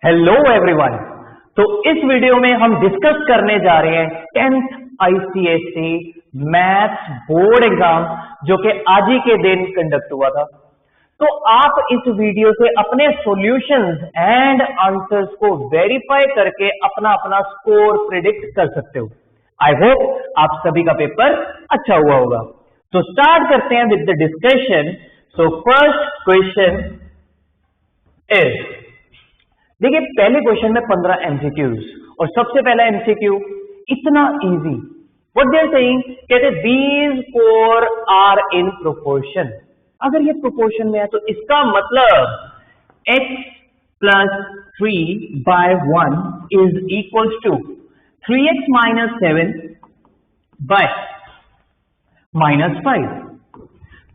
Hello everyone. तो इस video में हम डिस्कस करने जा रहे हैं 10th ICSE maths board exam जो कि आज ही के दिन कंडक्ट हुआ था। तो आप इस वीडियो से अपने सॉल्यूशंस एंड आंसर्स को वेरीफाई करके अपना अपना स्कोर प्रिडिक्ट कर सकते हो। आई होप आप सभी का पेपर अच्छा हुआ होगा। तो स्टार्ट करते हैं with the discussion. So first question is, देखिए पहले क्वेश्चन में 15 एमसीक्यूज और सबसे पहला एमसीक्यू इतना easy. What they are saying, कहते these four are in proportion. अगर ये प्रोपोर्शन में है तो इसका मतलब x plus 3/1 is equal to 3x minus 7 by -5।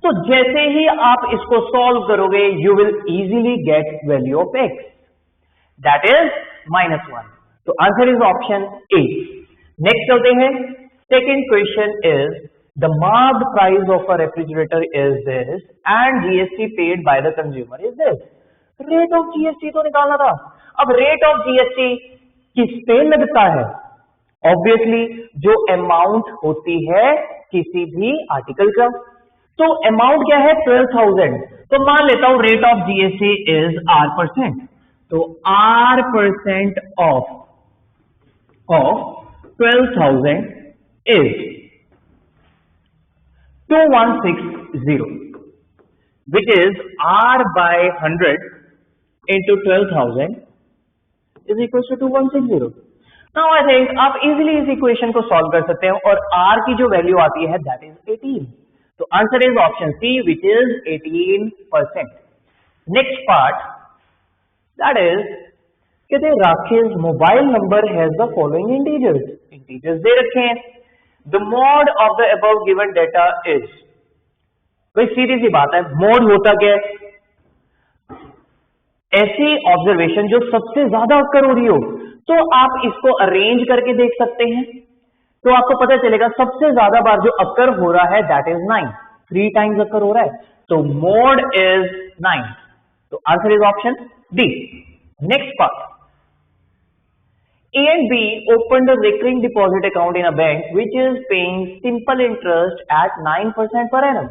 तो जैसे ही आप इसको सॉल्व करोगे you will easily get value of x, that is -1। तो answer is option A. Next चलते हैं। Second question is, the marked price of a refrigerator is this and GST paid by the consumer is this. Rate of GST तो निकालना था। अब rate of GST किस पे लगता है? ऑब्वियसली जो अमाउंट होती है किसी भी आर्टिकल का। तो अमाउंट क्या है? 12,000। तो मान लेता हूं rate of GST is R%। तो R% of 12,000 is 2160, which is R by 100 into 12,000 is equals to 2160। Now I think आप इजीली इस इक्वेशन को सॉल्व कर सकते हैं और R की जो वैल्यू आती है that is 18। तो answer is option C which is 18%। Next part, that is, कहते हैं Rakesh mobile number has the following integers दे रखे हैं। The mode of the above given data is, कोई सीधी सी बात है, मॉड होता क्या है? ऐसी ऑब्जर्वेशन जो सबसे ज्यादा अक्कर हो रही हो। तो आप इसको अरेंज करके देख सकते हैं तो आपको पता चलेगा सबसे ज्यादा बार जो अक्कर हो रहा है दैट इज 9, 3 टाइम्स अक्कर हो रहा है। तो मॉड इज 9। तो answer is option D। Next part, A and B opened a recurring deposit account in a bank which is paying simple interest at 9% per annum.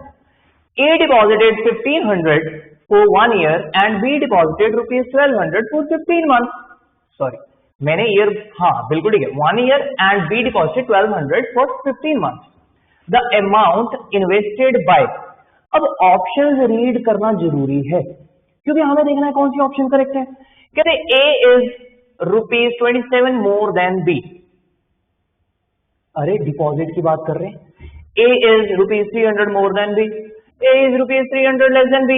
A deposited 1,500 for 1 year and B deposited rupees 1,200 for 15 months. Sorry, मैंने year, हाँ बिल्कुल ठीक है, 1 year and B deposited 1,200 for 15 months. The amount invested by, अब options read करना जरूरी है क्योंकि हमें देखना है कौन सी ऑप्शन करेक्ट है। कहते A is ₹27 more than B। अरे डिपॉजिट की बात कर रहे हैं। A is ₹300 more than B, A is ₹300 less than B।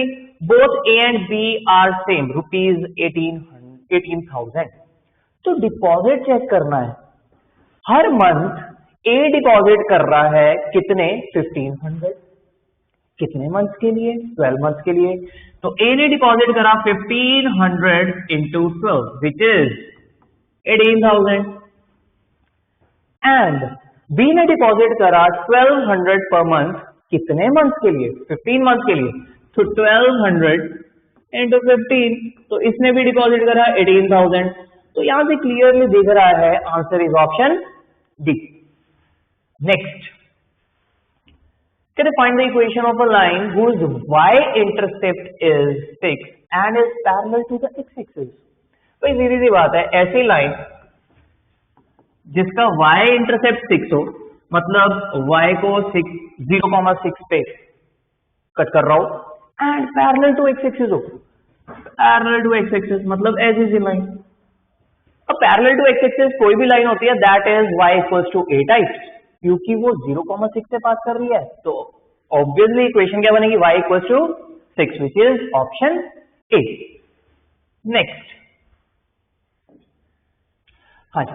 Both A and B are same, ₹18,000। तो डिपॉजिट चेक करना है। हर मंथ A डिपॉजिट कर रहा है कितने? 1,500। कितने मंथ्स के लिए? 12 मंथ्स के लिए। तो A ने डिपॉजिट करा 1,500 into 12 which is 18,000 and B ने डिपॉजिट करा 1,200 पर मंथ। कितने मंथ्स के लिए? 15 मंथ्स के लिए। तो 1,200 into 15, तो इसने भी डिपॉजिट करा 18,000। तो यहां से क्लियरली दिख रहा है answer is option D. Next, find the equation of a line whose y-intercept is fixed and is parallel to the x-axis। तो सीधी सी बात है, ऐसी लाइन जिसका y-intercept 6 हो, मतलब y को 0,6 पे कट कर रहा हो एंड पैरेलल टू x-axis हो। पैरेलल टू x-axis मतलब ऐसी सी लाइन। अब पैरेलल टू x-axis कोई भी लाइन होती है that is y equals to a types, क्योंकि वो 0,6 से पास कर रही है। तो ऑब्वियसली इक्वेशन क्या बनेगी? y equals to 6 which is option A. Next, हाँ जी,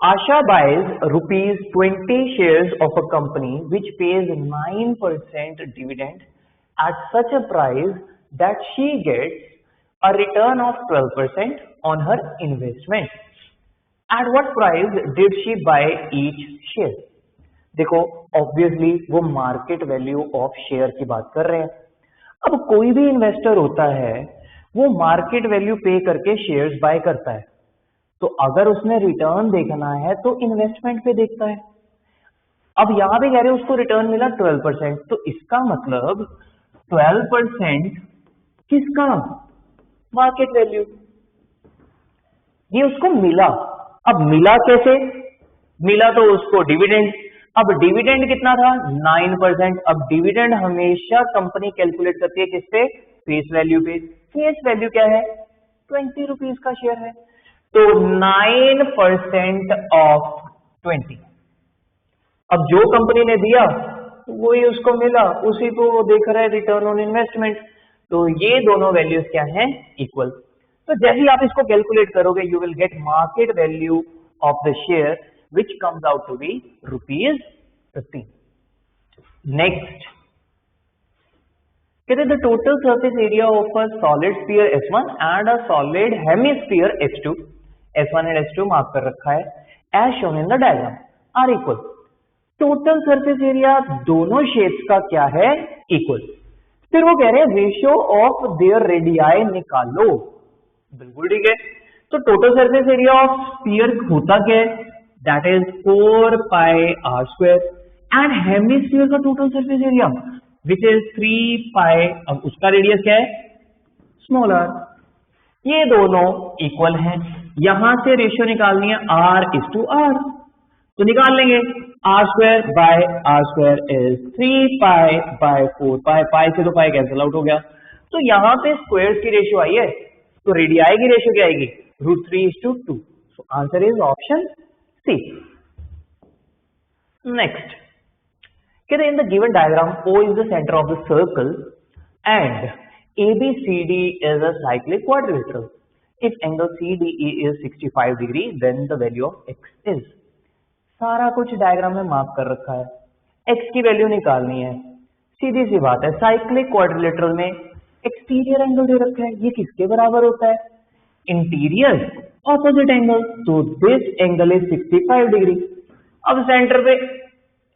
Asha buys ₹20 shares of a company which pays 9% dividend at such a price that she gets a return of 12% on her investment. At what price did she buy each share? देखो obviously वो market value of share की बात कर रहे हैं। अब कोई भी इन्वेस्टर होता है वो मार्केट वैल्यू पे करके शेयर्स बाय करता है। तो अगर उसने रिटर्न देखना है तो इन्वेस्टमेंट पे देखता है। अब यहां पे कह रहे हैं उसको रिटर्न मिला 12%, तो इसका मतलब 12% किसका? Market value. ये उसको मिला। अब मिला कैसे? मिला तो उसको डिविडेंड। अब डिविडेंड कितना था? 9%। अब डिविडेंड हमेशा कंपनी कैलकुलेट करती है किस पे? फेस वैल्यू पे। फेस वैल्यू क्या है? 20 रुपीज का शेयर है, तो 9% ऑफ 20। अब जो कंपनी ने दिया वही उसको मिला, उसी को वो देख रहा है रिटर्न ऑन इन्वेस्टमेंट। तो ये दोनों वैल्यूज क्या हैं? इक्वल। तो जैसे ही आप इसको कैलकुलेट करोगे you will get market value of the share which comes out to be ₹15। Next कहते the total surface area of a solid sphere S1 and a solid hemisphere H2, S1 and H2 mark कर रखा है, as shown in the diagram are equal. Total surface area दोनों shapes का क्या है? Equal. फिर वो कह रहे हैं रेशियो ऑफ देयर रेडियाई निकालो। बिल्कुल ठीक है। तो total surface area of sphere होता क्या है? That is 4πr², and hemisphere का total surface area which is 3π, अब उसका रेडियस क्या है? Small r। ये दोनों इक्वल हैं। यहां से रेशियो निकालनी है r/r, तो निकाल लेंगे। r² इज 3π/4π, पाई से तो पाई कैंसिल आउट हो गया। तो यहां पे स्क्वायर्स की रेशियो आई है, तो रेडियाई की रेशियो क्या आएगी? √3:2। So answer is option C. Next कहते in the given diagram O is the centre of the circle and ABCD is a cyclic quadrilateral. If angle CDE is 65 degree then the value of x is. सारा कुछ diagram में mark कर रखा है, x की value निकालनी है। सीधी सी बात है, साइक्लिक क्वाड्रिलेटरल में एक्सटीरियर एंगल दे रखा है, ये किसके बराबर होता है? इंटीरियर ऑपोजिट एंगल, तो दिस एंगल इज 65 डिग्री। अब सेंटर पे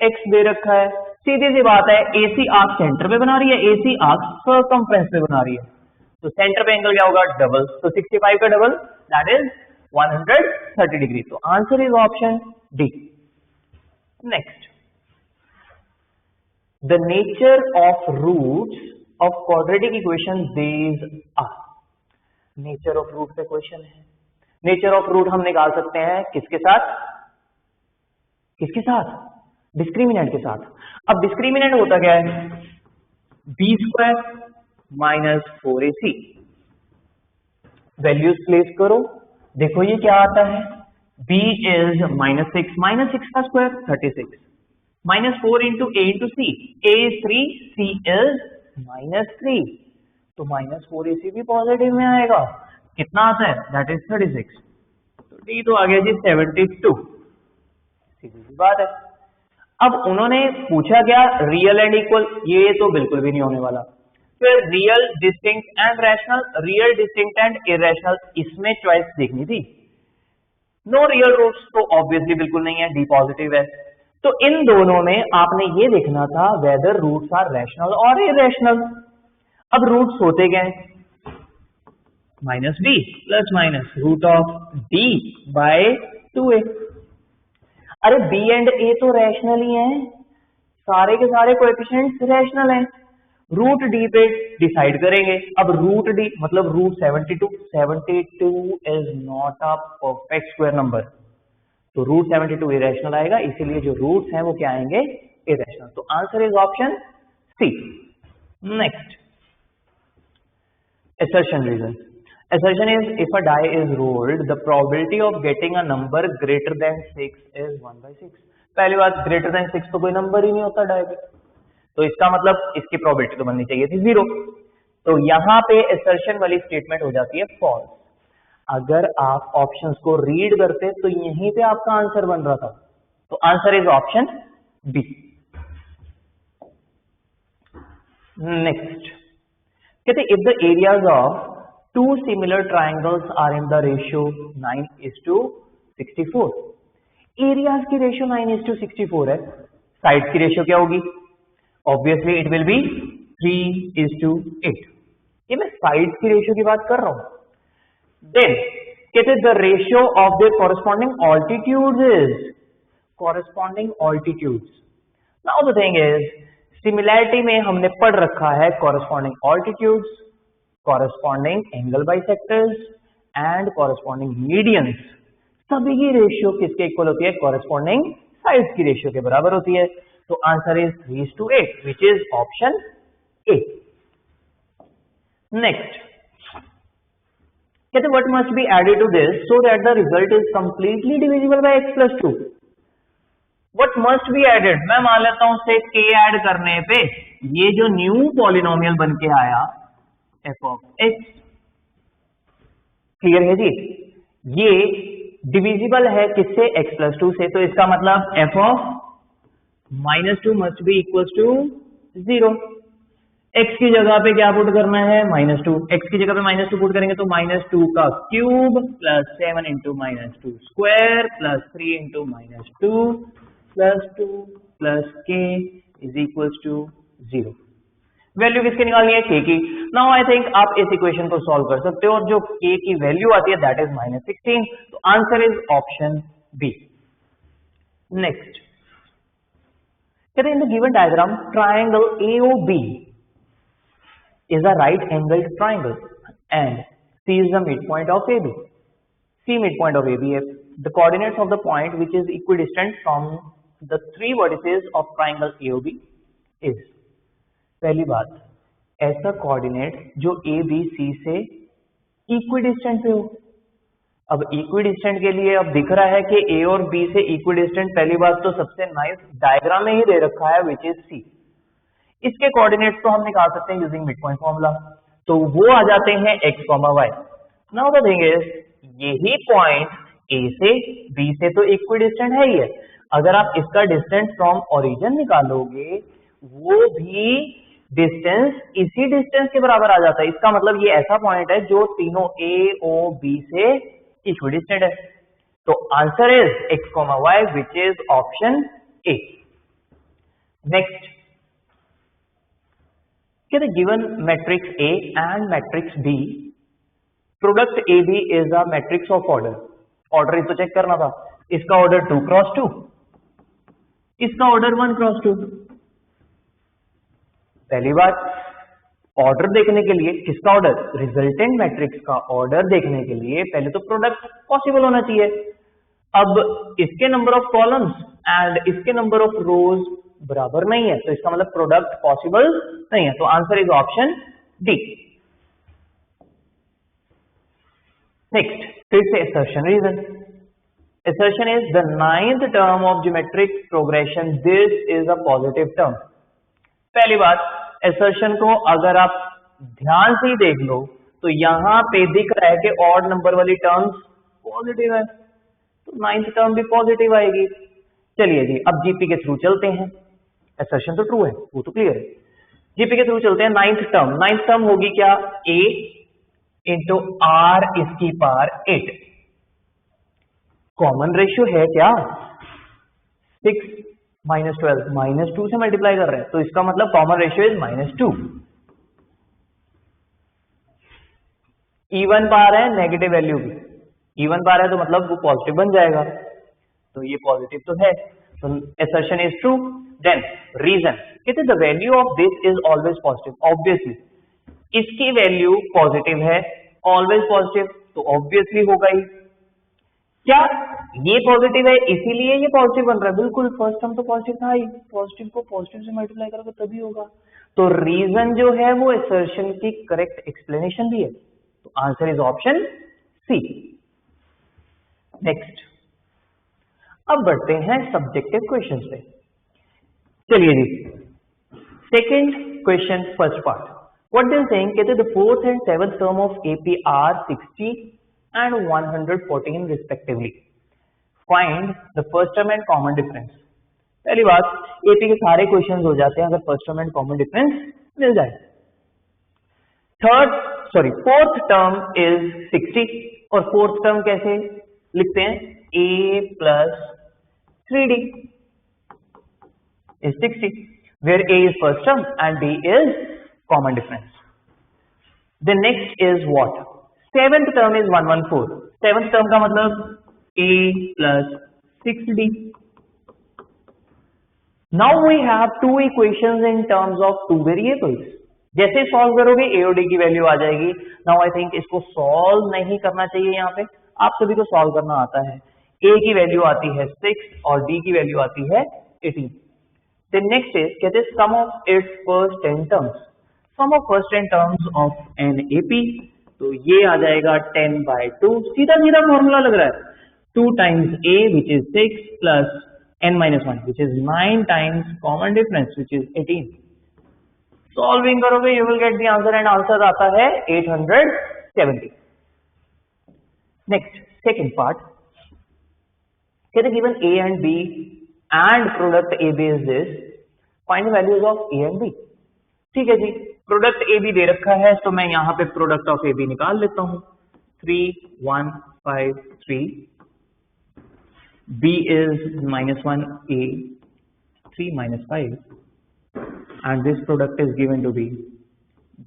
x दे रखा है, सीधी सी बात है AC आर्क सेंटर पे बना रही है, AC आर्क सर्कमफ्रेंस पे बना रही है, तो सेंटर पे एंगल क्या होगा? डबल। तो 65 का डबल दैट इज 130 डिग्री। तो answer is option D. Next the nature of roots of quadratic equation these are. Nature of root पे क्वेश्चन है। नेचर ऑफ रूट हम निकाल सकते हैं किसके साथ? किसके साथ? डिस्क्रिमिनेंट के साथ। अब डिस्क्रिमिनेंट होता क्या है? b² minus 4ac। Values place करो, देखो ये क्या आता है? b इज -6, -6 का square 36, -4 into a into c, a is 3, c is -3, तो -4ac भी पॉजिटिव में आएगा। कितना आता है? That is 36। तो d तो आ गया जी 72। सीधी सी बात है। अब उन्होंने पूछा क्या? रियल एंड इक्वल, ये तो बिल्कुल भी नहीं होने वाला। फिर real, distinct and rational, real, distinct and irrational, इसमें चॉइस देखनी थी। नो रियल रूट्स तो ऑब्वियसली बिल्कुल नहीं है, डी पॉजिटिव है। तो इन दोनों में आपने ये देखना था वेदर रूट्स आर रैशनल और इरेशनल। अब रूट्स होते क्या है? -b plus minus root of d by 2a। अरे b एंड a तो रैशनल ही हैं, सारे के सारे कोएफिशिएंट्स रैशनल हैं। रूट d पे डिसाइड करेंगे। अब रूट d मतलब root 72 is not a perfect square number, तो रूट 72 इरेशनल आएगा, इसीलिए जो रूट्स हैं वो क्या आएंगे? इरेशनल। तो answer is option C. Next assertion reason. Assertion is if a die is rolled, the probability of getting a number greater than 6 is 1/6. पहली बात, greater than 6 तो कोई नंबर ही नहीं होता डाई पे, तो इसका मतलब इसकी प्रोबेबिलिटी तो बननी चाहिए थी 0। तो यहां पे assertion वाली स्टेटमेंट हो जाती है फॉल्स। अगर आप ऑप्शंस को रीड करते तो यहीं पे आपका आंसर बन रहा था। तो answer is option B. Next कहते if the areas of two similar triangles are in the ratio 9:64, areas की रेशियो 9:64 है, साइड्स की रेशियो क्या होगी? Obviously it will be 3:8। ये मैं साइड्स की रेशियो की बात कर रहा हूं. देन कहते the ratio of the corresponding altitudes is corresponding altitudes. Now the thing is similarity में हमने पढ़ रखा है corresponding altitudes, corresponding angle bisectors and corresponding medians. सभी की रेशियो किसके इक्वल होती है? कॉरेस्पॉन्डिंग साइड्स की रेशियो के बराबर होती है. तो answer is 3:8 which is option A. Next कहते what must be added to this so that the result is completely divisible by x + 2. What must be added, मैं मान लेता हूं से k ऐड करने पे ये जो न्यू पॉलिनोमियल बन के आया f of x, क्लियर है जी, ये डिविजिबल है किससे? x + 2 से. तो इसका मतलब f of -2 must be equal to 0. x की जगह पे क्या पुट करना है? -2. x की जगह पे -2 पुट करेंगे तो -2 का cube plus 7 into -2 square plus 3 into -2 plus 2 plus k is equal to 0. Value किसकी निकालनी है? k की. नाउ आई थिंक आप इस इक्वेशन को सॉल्व कर सकते हो और जो k की वैल्यू आती है दैट इज -16. तो answer is option B. Next कहते हैं in the given diagram triangle AOB is a right angled triangle and C is the midpoint of AB. C midpoint of AB है. The coordinates of the point which is equidistant from the three vertices of triangle AOB is. पहली बात, ऐसा coordinate जो ABC से equidistant पे हो. अब equidistant के लिए अब दिख रहा है कि A और B से इक्विडिस्टेंट, पहली बात तो सबसे नाइस डायग्राम में ही दे रखा है विच इज C. इसके कोऑर्डिनेट्स तो हम निकाल सकते हैं यूजिंग मिडपॉइंट फॉर्मूला. तो वो आ जाते हैं x, y. Now the thing is यही पॉइंट A से B से तो इक्विडिस्टेंट है ही है. अगर आप इसका डिस्टेंस फ्रॉम ओरिजिन निकालोगे वो भी डिस्टेंस इसी डिस्टेंस के बराबर आ जाता है. इसका मतलब ये ऐसा पॉइंट है जो तीनों A O B से इक्विडिस्टेंट है. तो answer is x, y which is option A. Next कहते given matrix A and matrix B, product AB is a matrix of order. Order ही तो चेक करना था. इसका ऑर्डर 2 क्रॉस 2, इसका ऑर्डर 1 क्रॉस 2. पहली बात, ऑर्डर देखने के लिए किसका ऑर्डर? रिजल्टेंट मैट्रिक्स का ऑर्डर देखने के लिए पहले तो प्रोडक्ट पॉसिबल होना चाहिए. अब इसके नंबर ऑफ कॉलम्स एंड इसके नंबर ऑफ रोज बराबर नहीं है, तो इसका मतलब प्रोडक्ट पॉसिबल नहीं है. तो answer is option D. Next फिर से assertion reason. assertion is the ninth term of geometric progression. This is a positive term. पहली बात, assertion को अगर आप ध्यान से ही देख लो तो यहां पे दिख रहा है कि ऑड नंबर वाली टर्म्स पॉजिटिव है, तो नाइन्थ टर्म भी पॉजिटिव आएगी. चलिए जी, अब जीपी के थ्रू चलते हैं. assertion तो ट्रू है, वो तो क्लियर है. जीपी के थ्रू चलते हैं. नाइन्थ टर्म होगी क्या? a इंटू आर इसकी पावर 8. कॉमन रेशियो है क्या? 6 माइनस 12 -2 से मल्टीप्लाई कर रहे हैं, तो इसका मतलब common ratio is -2. Even power है नेगेटिव वैल्यू की, इवन पावर है तो मतलब वो पॉजिटिव बन जाएगा, तो ये पॉजिटिव तो है. तो assertion is true. Then reason, कहते the value of this is always positive. Obviously इसकी वैल्यू पॉजिटिव है, ऑलवेज पॉजिटिव, तो ऑब्वियसली होगा ही. क्या ये पॉजिटिव है इसीलिए ये पॉजिटिव बन रहा है? बिल्कुल, फर्स्ट टर्म तो पॉजिटिव था ही, पॉजिटिव को पॉजिटिव से मल्टीप्लाई करोगे तभी होगा. तो रीजन जो है वो assertion की करेक्ट एक्सप्लेनेशन भी है. तो answer is option C. Next अब बढ़ते हैं सब्जेक्टिव क्वेश्चंस पे. चलिए जी, second question first part. What they are saying कहते the fourth and seventh term of AP are 60 and 114 respectively. Find the first term and common difference. पहली बात, AP के सारे क्वेश्चंस हो जाते हैं अगर first term and common difference मिल जाए. फोर्थ टर्म इज 60 और फोर्थ टर्म कैसे लिखते हैं? A plus 3D is 60 where A is first term and D is common difference. The next is what? Seventh term is 114. Seventh term का मतलब a plus 6d. Now we have two equations in terms of two variables. जैसे solve करोगे a और d की value आ जाएगी. Now I think इसको solve नहीं करना चाहिए. यहाँ पे आप सभी को सॉल्व करना आता है. a की वैल्यू आती है 6 और d की वैल्यू आती है 18. Then next is कहते हैं sum of its first 10 terms. Sum of first 10 terms of an AP. तो ये आ जाएगा 10/2. सीधा सीधा फॉर्मूला लग रहा है. 2 times a which is 6 plus n-1 which is 9 times common difference which is 18. Solving करोगे you will get the answer and answer आता है 870. नेक्स्ट सेकंड पार्ट कहते हैं given a and b and product ab is this, find the values of a and b. ठीक है जी, product ab दे रखा है तो मैं यहां पे प्रोडक्ट ऑफ ab निकाल लेता हूं. 3 1 5 3. b is -1 a 3 -5 and this product is given to be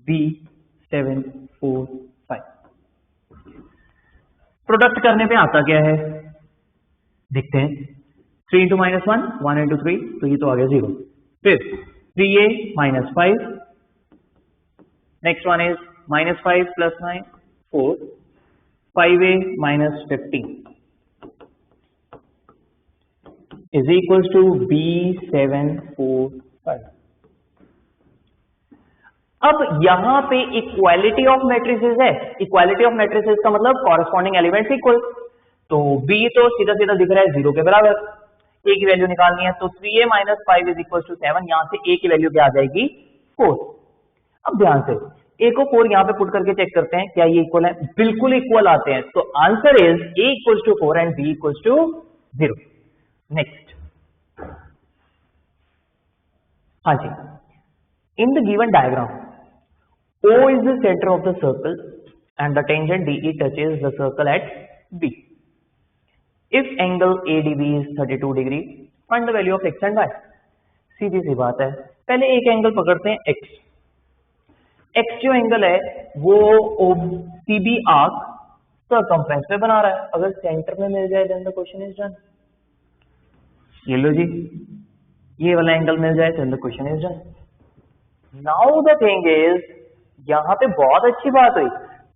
b 7 4 5. Product करने पे आता क्या है देखते हैं. 3 into -1 1 into 3 तो ये तो आ गया 0. फिर 3a minus 5. Next one is -5 plus 9 4. 5a minus 15 is equals to b 7 4 5. अब यहां पे इक्वालिटी ऑफ मैट्रिसेस है. इक्वालिटी ऑफ मैट्रिसेस का मतलब कॉरेस्पॉन्डिंग एलिमेंट्स इक्वल. तो b तो सीधा सीधा दिख रहा है 0 के बराबर. a की वैल्यू निकालनी है तो 3a minus 5 is equals to 7. यहां से a की वैल्यू क्या आ जाएगी 4. अब ध्यान से a को 4 यहां पे पुट करके चेक करते हैं क्या ये इक्वल है. बिल्कुल इक्वल आते हैं. तो answer is a equals to 4 and b equals to 0. Next हाँ जी, in the given diagram O is the center of the circle and the tangent DE touches the circle at B. If angle ADB is 32 degree, find the value of x and y. सीधी सी बात है. पहले एक angle पकड़ते हैं x. x जो angle है वो CB आर्क सर्कमफ्रेंस पे बना रहा है. अगर सेंटर में मिल जाए then the question is done. ये लो जी, ये वाला एंगल मिल जाए then the question is done. Now the thing is यहां पे बहुत अच्छी बात हुई.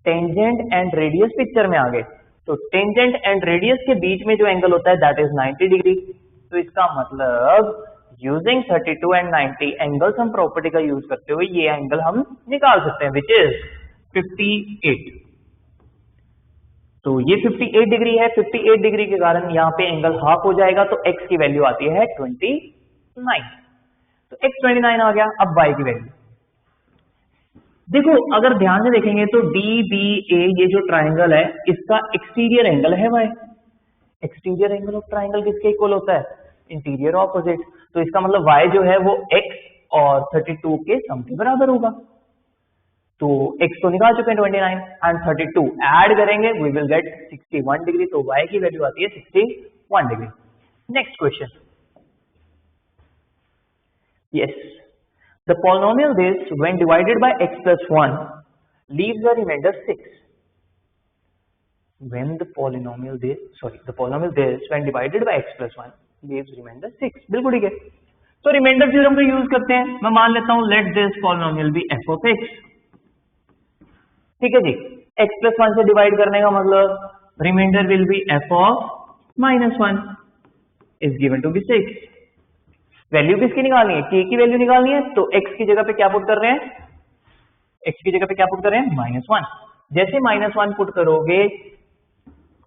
टेंजेंट एंड रेडियस पिक्चर में आ गए. तो टेंजेंट एंड रेडियस के बीच में जो एंगल होता है दैट इज 90 डिग्री. तो इसका मतलब using 32 and 90 angle sum property का यूज करते हुए ये एंगल हम निकाल सकते हैं विच इज 58. तो ये 58 डिग्री है. 58 डिग्री के कारण यहाँ पे एंगल हाफ हो जाएगा. तो x की वैल्यू आती है 29. तो x 29 आ गया. अब y की वैल्यू देखो, अगर ध्यान से देखेंगे तो DBA ये जो ट्राइंगल है इसका एक्सटीरियर एंगल है y. Exterior angle of triangle किसके इक्वल होता है? Interior opposite. तो इसका मतलब y जो है वो x और 32 के सम के बराबर होगा. तो x तो निकाल चुके हैं 29 एंड 32 ऐड करेंगे वी विल गेट 61 डिग्री. तो y की वैल्यू आती है 61 degree. Next question. Yes, the polynomial this when divided by x plus 1 leaves a remainder 6. When the polynomial this when divided by x plus 1 leaves remainder 6. बिल्कुल ठीक है. तो remainder theorem का use करते हैं. मैं मान लेता हूं let this polynomial be f of x. ठीक है जी. x plus 1 से डिवाइड करने का मतलब remainder will be f of -1 is given to be 6. Value किसकी निकालनी है? k की वैल्यू निकालनी है. तो x की जगह पे क्या पुट कर रहे हैं? x की जगह पे क्या पुट कर रहे हैं? -1. जैसे -1 पुट करोगे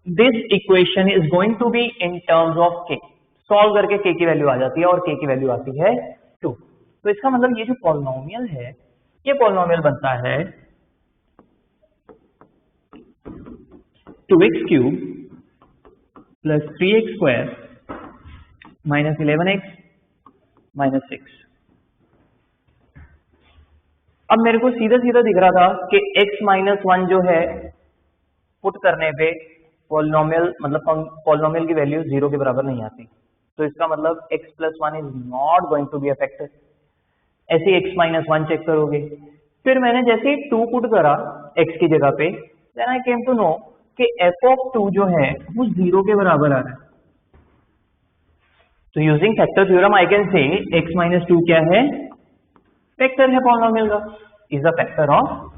this equation is going to be in terms of k. Solve करके k की वैल्यू आ जाती है और k की वैल्यू आती है 2. तो इसका मतलब ये जो पॉलिनोमियल है ये पॉलिनोमियल बनता है 2x³ plus 3x² minus 11x minus 6. अब मेरे को सीधा सीधा दिख रहा था कि x माइनस 1 जो है पुट करने पे पॉलिनोमियल मतलब पॉलिनोमियल की वैल्यू 0 के बराबर नहीं आती. तो इसका मतलब x plus 1 is not going to be affected. ऐसे x माइनस 1 चेक करोगे फिर मैंने जैसे ही 2 पुट करा x की जगह पे, then I came to know कि f ऑफ 2 जो है वो 0 के बराबर आ रहा है। तो using factor theorem I can say x minus 2 क्या है, फैक्टर है पॉलिनोमियल का, इज द फैक्टर ऑफ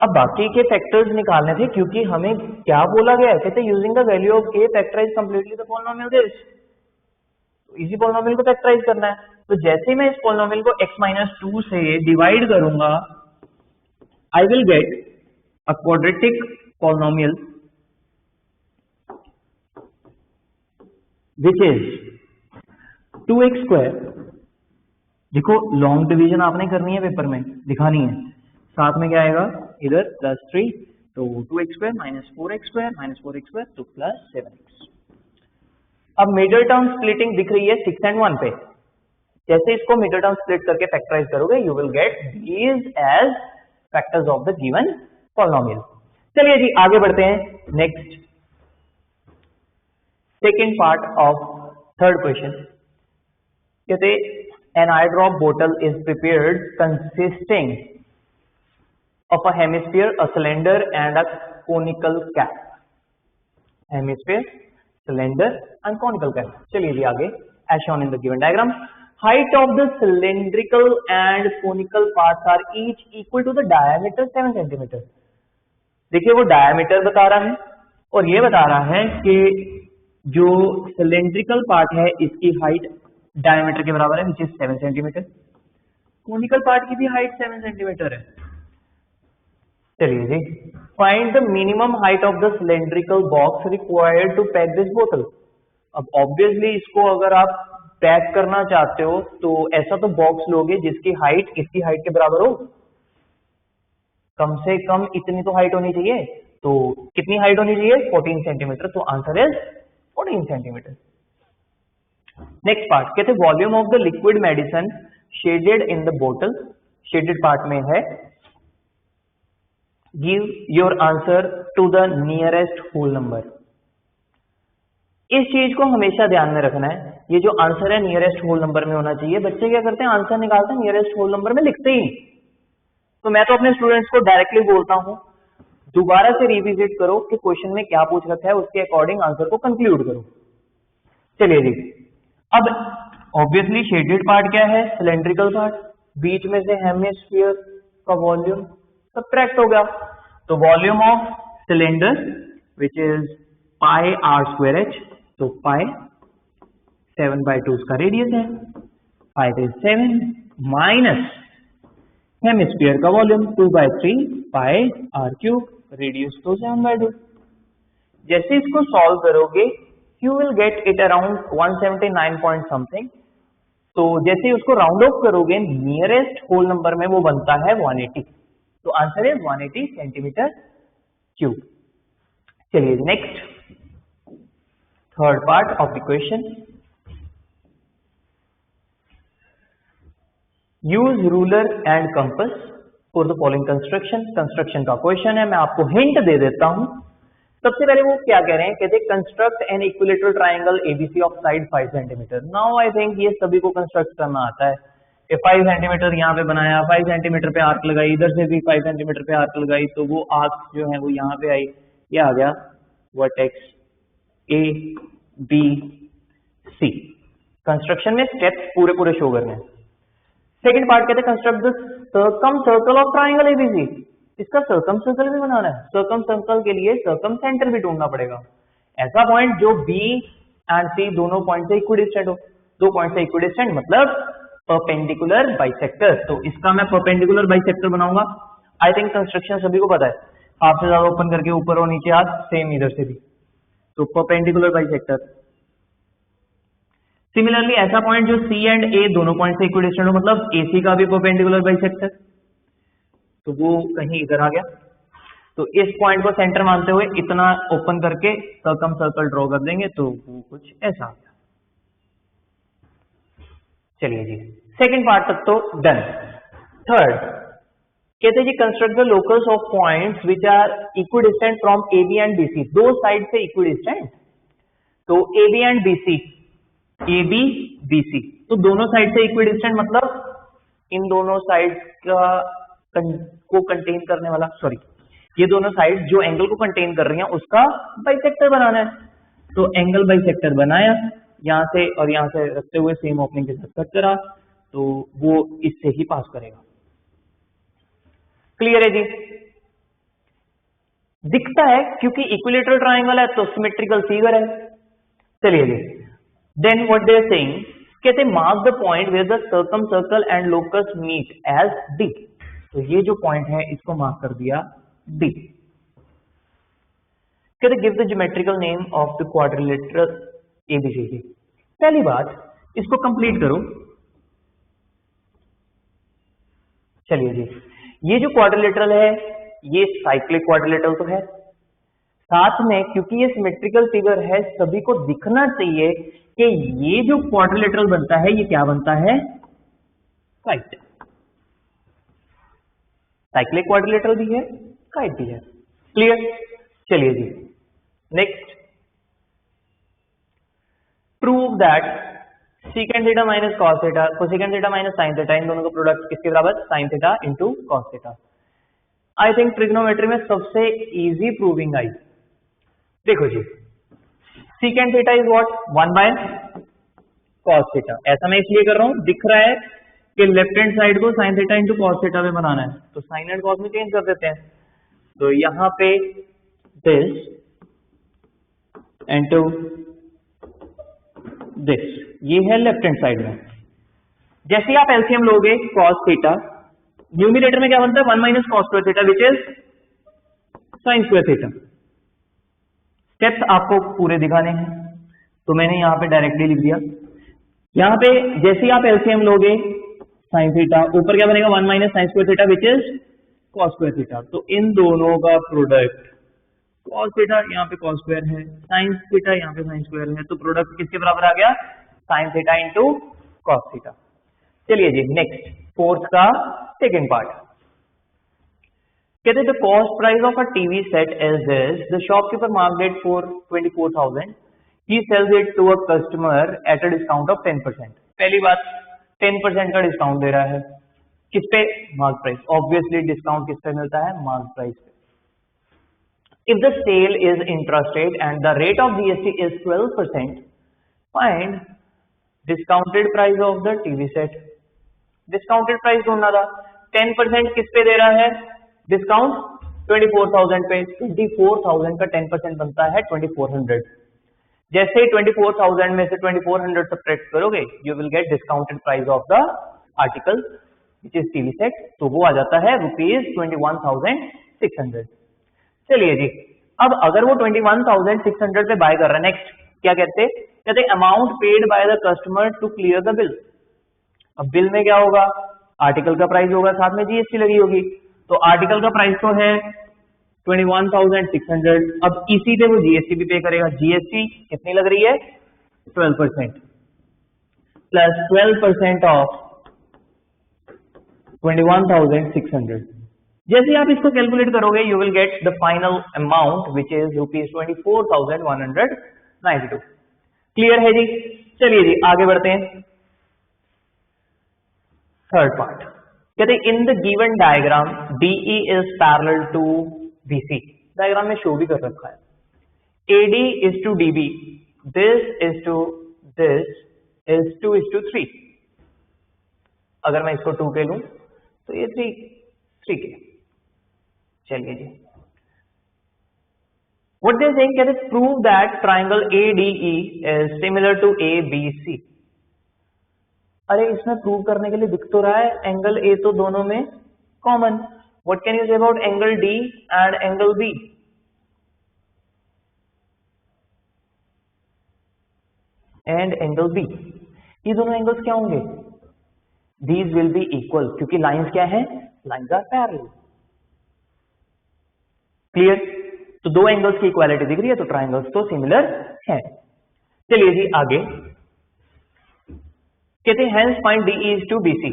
अब बाकी के फैक्टर्स निकालने थे, क्योंकि हमें क्या बोला गया है, कहते using the value of a factorize completely the polynomial this, इसी पॉलिनोमियल को फैक्टराइज करना है। तो जैसे ही मैं इस पॉलिनोमियल को x माइनस 2 से डिवाइड करूंगा, I will get a quadratic polynomial which is 2x square. देखो लॉन्ग डिवीजन आपने करनी है, पेपर में दिखानी है, साथ में क्या आएगा इधर प्लस 3, तो 2x square minus 4x square minus 4x square तो प्लस 7x। अब मिडिल टर्म स्प्लिटिंग दिख रही है 6 and 1 पे, जैसे इसको मिडिल टर्म स्प्लिट करके फैक्टराइज करोगे, you will get these as factors of the given polynomial. चलिए जी आगे बढ़ते हैं। Next second part of third question, कहते an eye drop bottle is prepared consisting of a hemisphere, a cylinder and a conical cap। hemisphere, cylinder and conical cap। चलिए जी आगे, as shown in the given diagram, height of the cylindrical and conical parts are each equal to the diameter 7 centimeter। देखिए वो diameter बता रहा है और ये बता रहा है कि जो सिलेंड्रिकल पार्ट है इसकी हाइट डायमीटर के बराबर है, which is 7 centimetre. Conical part की भी हाइट 7 सेंटीमीटर है। चलिए जी, find the minimum height of the cylindrical box required to pack this बोतल। अब ऑब्वियसली इसको अगर आप पैक करना चाहते हो तो ऐसा तो बॉक्स लोगे जिसकी हाइट इसकी हाइट के बराबर हो, कम से कम इतनी तो हाइट होनी चाहिए। तो कितनी हाइट होनी चाहिए, 14 सेंटीमीटर। तो answer is 14 centimetre. Next part, कहते volume of the liquid medicine shaded in the बोतल, शेडेड पार्ट में है, give your answer to the nearest whole number. इस चीज को हमेशा ध्यान में रखना है, ये जो आंसर है नियरेस्ट होल नंबर में होना चाहिए। बच्चे क्या करते हैं, आंसर निकालते हैं नियरेस्ट होल नंबर में लिखते ही। तो मैं तो अपने स्टूडेंट्स को डायरेक्टली बोलता हूं, दोबारा से रिविजिट करो कि क्वेश्चन में क्या पूछ रखा है, उसके अकॉर्डिंग आंसर को कंक्लूड करो। चलिए जी, अब ऑब्वियसली शेडेड पार्ट क्या है, सिलेंड्रिकल पार्ट, बीच में से हेमिस्फीयर का वॉल्यूम सबट्रैक्ट हो गया। तो volume of cylinder which is pi r square h, तो पाई 7/2 उसका रेडियस है, 5 is 7 माइनस हेमिस्फीयर का volume 2/3 pi r cube, radius तो 7/2। जैसे इसको सॉल्व करोगे you will get it around 179 point something। तो जैसे उसको राउंड ऑफ करोगे नियरेस्ट होल नंबर में वो बनता है 180। तो आंसर है 180 सेंटीमीटर क्यूब। चलिए next third part of the question, use ruler and compass for the following construction. Construction का क्वेश्चन है, मैं आपको हिंट दे देता हूं। सबसे पहले वो क्या कह रहे हैं, कहते हैं construct an equilateral triangle ABC of side 5 centimetre. Now I think ये सभी को कंस्ट्रक्ट करना आता है कि 5 सेंटीमीटर यहाँ पे बनाया, 5 सेंटीमीटर पे आर्क लगाई, इधर से भी 5 सेंटीमीटर पे आर्क लगाई, तो वो आर्क जो है वो यहाँ पे आई, ये आ गया vertex A B C. Construction में स्टेप्स पूरे पूरे शो करने हैं। सेकेंड पार्ट कहते हैं construct the circum circle of triangle ABC. इसका सर्कम सर्कल भी बनाना है, सर्कम सर्कल के लिए सर्कम सेंटर भी ढूंढना पड़ेगा, ऐसा पॉइंट जो बी एंड सी दोनों पॉइंट से इक्विडिस्टेंट हो। दो पॉइंट से इक्विडिस्टेंट मतलब परपेंडिकुलर बाइसेक्टर। तो इसका मैं परपेंडिकुलर बाइसेक्टर बनाऊंगा। आई थिंक कंस्ट्रक्शन सभी को पता है, हाफ से ज्यादा ओपन करके ऊपर और नीचे हाथ, सेम इधर से भी, तो परपेंडिकुलर बाइसेक्टर। सिमिलरली ऐसा पॉइंट जो सी एंड ए दोनों पॉइंट से इक्विडिस्टेंट हो, मतलब एसी का भी परपेंडिकुलर बाइसेक्टर, तो वो कहीं इधर आ गया। तो इस पॉइंट को सेंटर मानते हुए इतना ओपन करके सर्कम सर्कल ड्रॉ कर देंगे, तो वो कुछ ऐसा आ गया। चलिए जी, सेकंड पार्ट तक तो डन। थर्ड कहते हैं जी construct the locus of points which are equidistant from A B and B C. दो साइड से इक्विडिस्टेंट, तो A B and B C, A B B C, तो दोनों साइड से इक्विडिस्टेंट मतलब इन दोनों साइड को कंटेन करने वाला, सॉरी ये दोनों साइड जो एंगल को कंटेन कर रही हैं उसका बाइसेक्टर बनाना है। तो एंगल बाइसेक्टर बनाया, यहां से और यहां से रखते हुए सेम ओपनिंग के साथ कट करा, तो वो इससे ही पास करेगा। क्लियर है जी? दिखता है क्योंकि इक्विलेटरल ट्राइंगल है तो सिमेट्रिकल फिगर है। चलिए जी, then what they are saying, कहते mark the point where the circum circle and locus meet as D. तो ये जो पॉइंट है इसको मार्क कर दिया डी। कहते give the geometrical name of the quadrilateral ABCD. पहली बात इसको कंप्लीट करो। चलिए जी, ये जो क्वाड्रिलेटरल है ये साइक्लिक क्वाड्रिलेटरल तो है, साथ में क्योंकि ये सिमेट्रिकल फिगर है सभी को दिखना चाहिए कि ये जो क्वाड्रिलेटरल बनता है ये क्या बनता है, काइट। साइक्लिक क्वाड्रिलेटरल भी है, काइट भी है। क्लियर? चलिए जी, next, prove that secant theta minus cos theta, cosecant theta minus sine theta, इन दोनों का प्रोडक्ट किसके बराबर, sine theta into cos theta. I think trigonometry में सबसे इजी प्रूविंग आई। देखो जी, secant theta is what, 1 by cos theta. ऐसा मैं इसलिए कर रहा हूं, दिख रहा है कि लेफ्ट हैंड साइड को sign theta into cos theta में बनाना है, तो साइन एंड कॉस में चेंज कर देते हैं। तो यहां पे दिस इंटू दिस, ये है लेफ्ट हैंड साइड में। जैसे ही आप एलसीएम लोगे कॉस थीटा, न्यूमिनेटर में क्या बनता है, 1 minus cos square theta which is sine square theta. Steps आपको पूरे दिखाने हैं तो मैंने यहां पे डायरेक्टली लिख दिया। यहां पे जैसे ही आप एलसीएम लोगे साइन थीटा, ऊपर क्या बनेगा, 1 minus sine square theta which is cos square theta. तो इन दोनों का प्रोडक्ट, कॉस थीटा यहाँ पे कॉस स्क्वायर है, साइन थीटा यहाँ पे साइन स्क्वायर है, तो प्रोडक्ट किसके बराबर आ गया, sine theta into cos theta. चलिए जी, नेक्स्ट फोर्थ का सेकेंड पार्ट। कहते the cost price of a TV set is this, the shopkeeper marked it for 24,000, he sells it to a customer at a discount of 10%। पहली बात 10% का discount दे रहा है, किस पे, मार्क प्राइस। ऑब्वियसली डिस्काउंट किस पे मिलता है, मार्क प्राइस पे। If the sale is intrastate and the rate of GST is 12%, find discounted price of the TV set. Discounted price ढूंढना था, 10% किस पे दे रहा है डिस्काउंट, 24,000 पे। 24,000 का 10% बनता है 2400। जैसे ही 24,000 में से 2400 सब्ट्रैक्ट करोगे, you will get discounted price of the article which is TV set, तो वो आ जाता है ₹21,600। चलिए जी, अब अगर वो 21,600 पे बाय कर रहा है, नेक्स्ट क्या कहते amount paid by the customer to clear the bill. अब बिल में क्या होगा, आर्टिकल का प्राइस होगा, साथ में जीएसटी लगी होगी, तो आर्टिकल का प्राइस तो है 21,600। अब इसी पे वो जीएसटी भी पे करेगा। जीएसटी कितनी लग रही है, 12% प्लस 12% ऑफ 21,600। जैसे ही आप इसको कैलकुलेट करोगे, you will get the final amount which is ₹24,192। Clear है जी? चलिए जी, आगे बढ़ते हैं। थर्ड पार्ट कहते हैं in the given diagram DE is parallel to BC। Diagram में शो भी कर रखा है, AD is to DB, this is to this is 2:3। अगर मैं इसको 2 के लूं तो ये 3 के। चलिए जी, what they are saying, कहते prove that triangle ADE is similar to ABC। अरे इसमें प्रूव करने के लिए दिख तो रहा है एंगल A तो दोनों में common. What can you say about angle D and angle B? And angle B, ये दोनों एंगल्स क्या होंगे, These will be equal, क्योंकि लाइंस क्या है, लाइंस आर पैरेलल। क्लियर? तो दो एंगल्स की इक्वालिटी दिख रही है, तो ट्राइंगल्स तो सिमिलर है। चलिए जी, आगे कहते हैं hence find DE is to BC।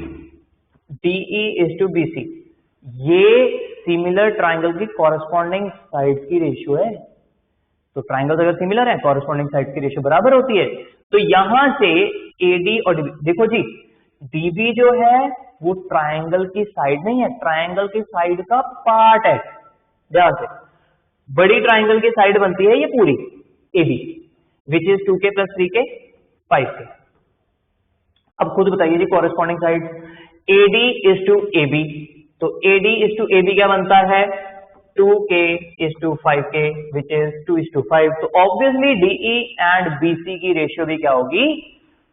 DE is to BC, ये सिमिलर ट्राइंगल की कॉरेस्पॉन्डिंग साइड की रेशियो है। तो ट्राइंगल्स अगर सिमिलर है, कॉरेस्पॉन्डिंग साइड की रेशियो बराबर होती है। तो यहां से एडी और डीबी, देखो जी डीबी जो है वो ट्राइंगल की साइड नहीं है, ट्राइंगल की साइड का पार्ट है। ध्यान से, बड़ी ट्राइंगल की साइड बनती है ये पूरी AB, which is 2k + 3k 5k। अब खुद बताइए जी कॉरेस्पॉन्डिंग साइड, AD = AB, तो AD = AB क्या बनता है 2k = 5k, विच इज 2:5। तो ऑब्वियसली DE एंड BC की रेशियो भी क्या होगी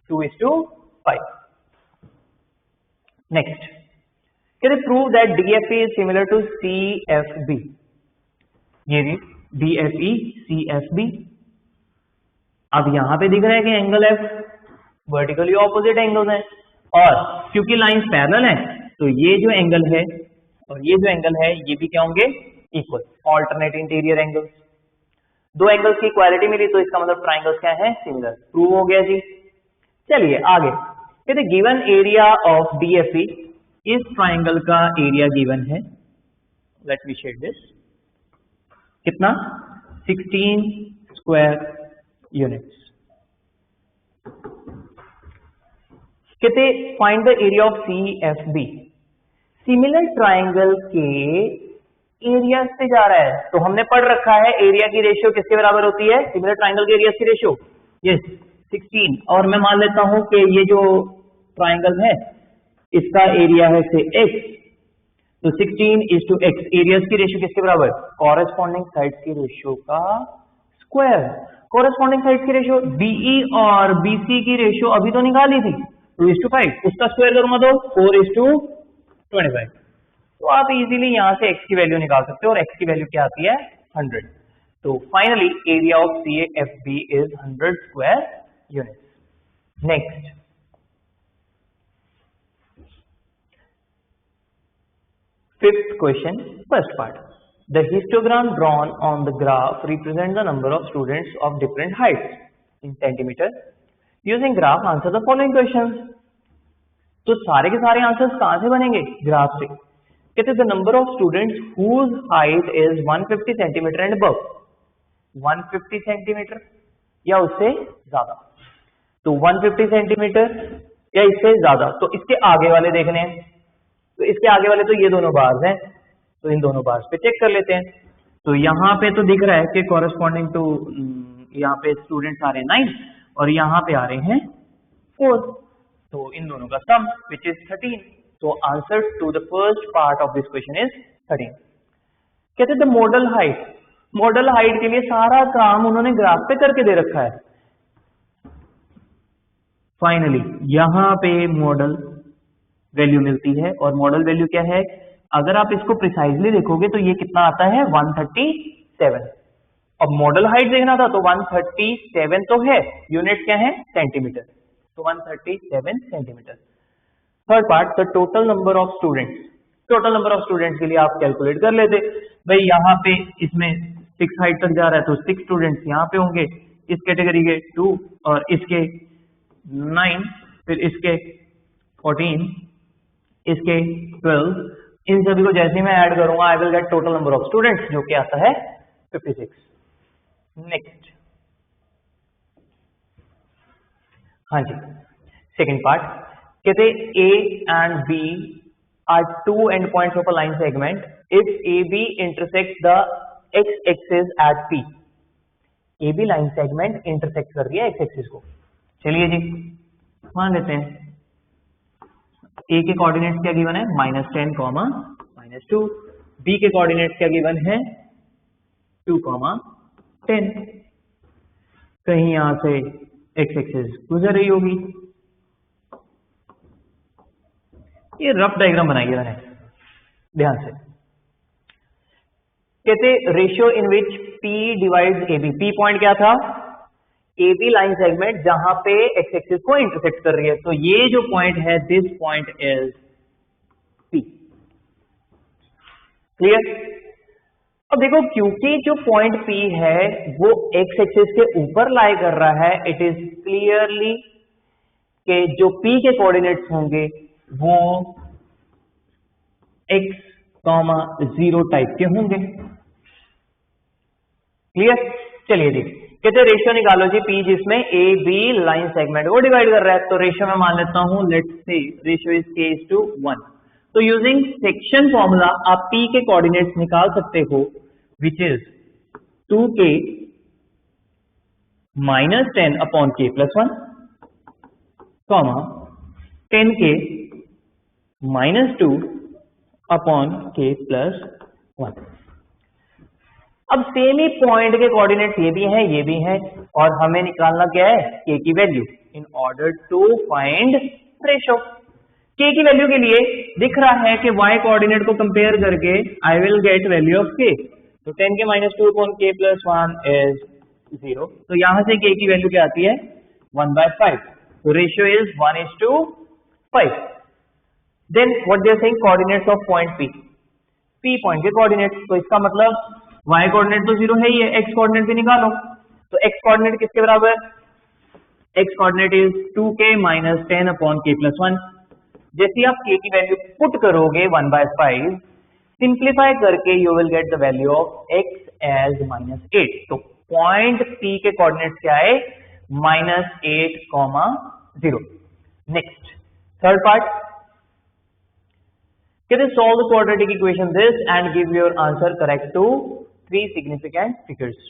2:5। Next, can you prove that DFE is similar to CFB? ये भी DFE CFB। अब यहां पे दिख रहा है कि angle F vertically opposite angles हैं, और क्योंकि लाइंस पैरेलल हैं तो ये जो एंगल है और ये जो एंगल है ये भी क्या होंगे इक्वल, ऑल्टरनेट इंटीरियर एंगल्स। दो एंगल्स की इक्वालिटी मिली तो इसका मतलब ट्राइंगल्स क्या है सिमिलर, प्रूव हो गया जी। चलिए आगे कहते गिवन एरिया ऑफ DFE, इस ट्राइंगल का एरिया गिवन है, लेट मी शेड दिस, कितना 16 स्क्वायर यूनिट्स। कहते find the area of CFB, similar triangle के एरिया से जा रहा है, तो हमने पढ़ रखा है एरिया की रेशियो किसके बराबर होती है, सिमिलर ट्राइंगल के एरिया की रेशियो, यस 16। और मैं मान लेता हूं कि ये जो ट्राइंगल है इसका एरिया है से x, तो 16:x, एरियाज की रेशियो किसके बराबर, कॉरेस्पॉन्डिंग साइड की रेशियो का स्क्वायर। कॉरेस्पॉन्डिंग साइड की रेशियो BE और BC की रेशियो अभी तो निकाली थी 2:5, उसका स्क्वायर करूंगा तो 4:25। तो आप इजीली यहां से x की वैल्यू निकाल सकते हो, और x की वैल्यू क्या आती है 100। तो finally area of CFB is 100 square units. Next, fifth question, first part. The histogram drawn on the graph represents the number of students of different heights in centimeter. Using graph, answer the following questions. तो सारे के सारे answers कहां से बनेंगे, graph से। कहते the number of students whose height is 150 centimeter and above, 150 centimetre या उससे ज्यादा, तो 150 सेंटीमीटर या इससे ज्यादा। तो इसके आगे वाले देखने हैं, तो इसके आगे वाले तो ये दोनों बार्स हैं, तो इन दोनों बार्स पे चेक कर लेते हैं। तो यहाँ पे तो दिख रहा है कि कॉरेस्पॉन्डिंग टू, यहाँ पे स्टूडेंट्स आ रहे हैं 9 और यहाँ पे आ रहे हैं 4, तो इन दोनों का सम विच इज 13। तो answer to the first part of this question is 13। कहते the model height, model height के लिए सारा काम उन्होंने ग्राफ पे करके दे रखा है। फाइनली यहाँ पे मॉडल वैल्यू मिलती है, और मॉडल वैल्यू क्या है, अगर आप इसको प्रिसाइजली देखोगे तो ये कितना आता है 137। अब मॉडल हाइट देखना था तो 137 तो है, यूनिट क्या है सेंटीमीटर, तो 137 centimetre. Third part, the total number of students, total number of students के लिए आप कैलकुलेट कर लेते भाई, यहाँ पे इसमें 6 हाइट तक जा रहा है तो 6 स्टूडेंट्स यहाँ पे होंगे, इस कैटेगरी के 2 और इसके 9, फिर इसके 14, इसके 12, इन सभी को जैसे मैं ऐड करूंगा I will get total number of students जो कि आता है 56। नेक्स्ट, हाँ जी सेकंड पार्ट, कहते A and B are two endpoints of a line segment if AB intersects the x-axis at P। AB line segment intersect कर रही है x-axis को। चलिए जी मान लेते हैं A के कोऑर्डिनेट्स क्या गिवन है -10, -2, B के कोऑर्डिनेट्स क्या गिवन है 2, 10। कहीं यहां से x-axis गुजर रही होगी, ये रफ डायग्राम बनाइए मैंने ध्यान से। कहते ratio in which P divides AB, P point क्या था AB लाइन सेगमेंट जहां पे एक्स एक्सिस को इंटरसेक्ट कर रही है, तो ये जो पॉइंट है this point is P। Clear. अब देखो क्योंकि जो पॉइंट P है वो एक्स एक्सिस के ऊपर लाई कर रहा है, इट इज क्लियरली कि जो P के कोऑर्डिनेट्स होंगे वो x, 0 टाइप के होंगे। क्लियर। चलिए जी, कहते रेशियो निकालो जी पी, जिसमें ए बी लाइन सेगमेंट को डिवाइड कर रहा है। तो रेशियो में मान लेता हूं, let's say ratio is k:1। तो यूजिंग सेक्शन फॉर्मूला आप पी के कोऑर्डिनेट्स निकाल सकते हो, which is 2k - 10 upon k + 1, 10k - 2 upon k + 1। अब सेम ही पॉइंट के कोऑर्डिनेट्स ये भी हैं, ये भी हैं, और हमें निकालना क्या है, k की value in order to find ratio. k की वैल्यू के लिए दिख रहा है कि y कोऑर्डिनेट को कंपेयर करके आई will get value of k। तो 10k - 2 अपॉन k + 1 इज 0। तो यहां से k की वैल्यू क्या आती है, 1/5। तो ratio is 1:5। Then what they are saying, coordinates of point p point के कोऑर्डिनेट्स। तो इसका मतलब y कोऑर्डिनेट तो 0 है ही है, x कोऑर्डिनेट भी निकालो। तो x कोऑर्डिनेट किसके बराबर, x coordinate is 2k - 10 upon k + 1। जैसे आप k की वैल्यू पुट करोगे 1/5, सिंप्लीफाई करके you will get the value of x as -8। तो पॉइंट p के कोऑर्डिनेट्स क्या है, -8, 0। नेक्स्ट थर्ड पार्ट, कहते solve the quadratic equation this and give your answer correct to 3 significant figures.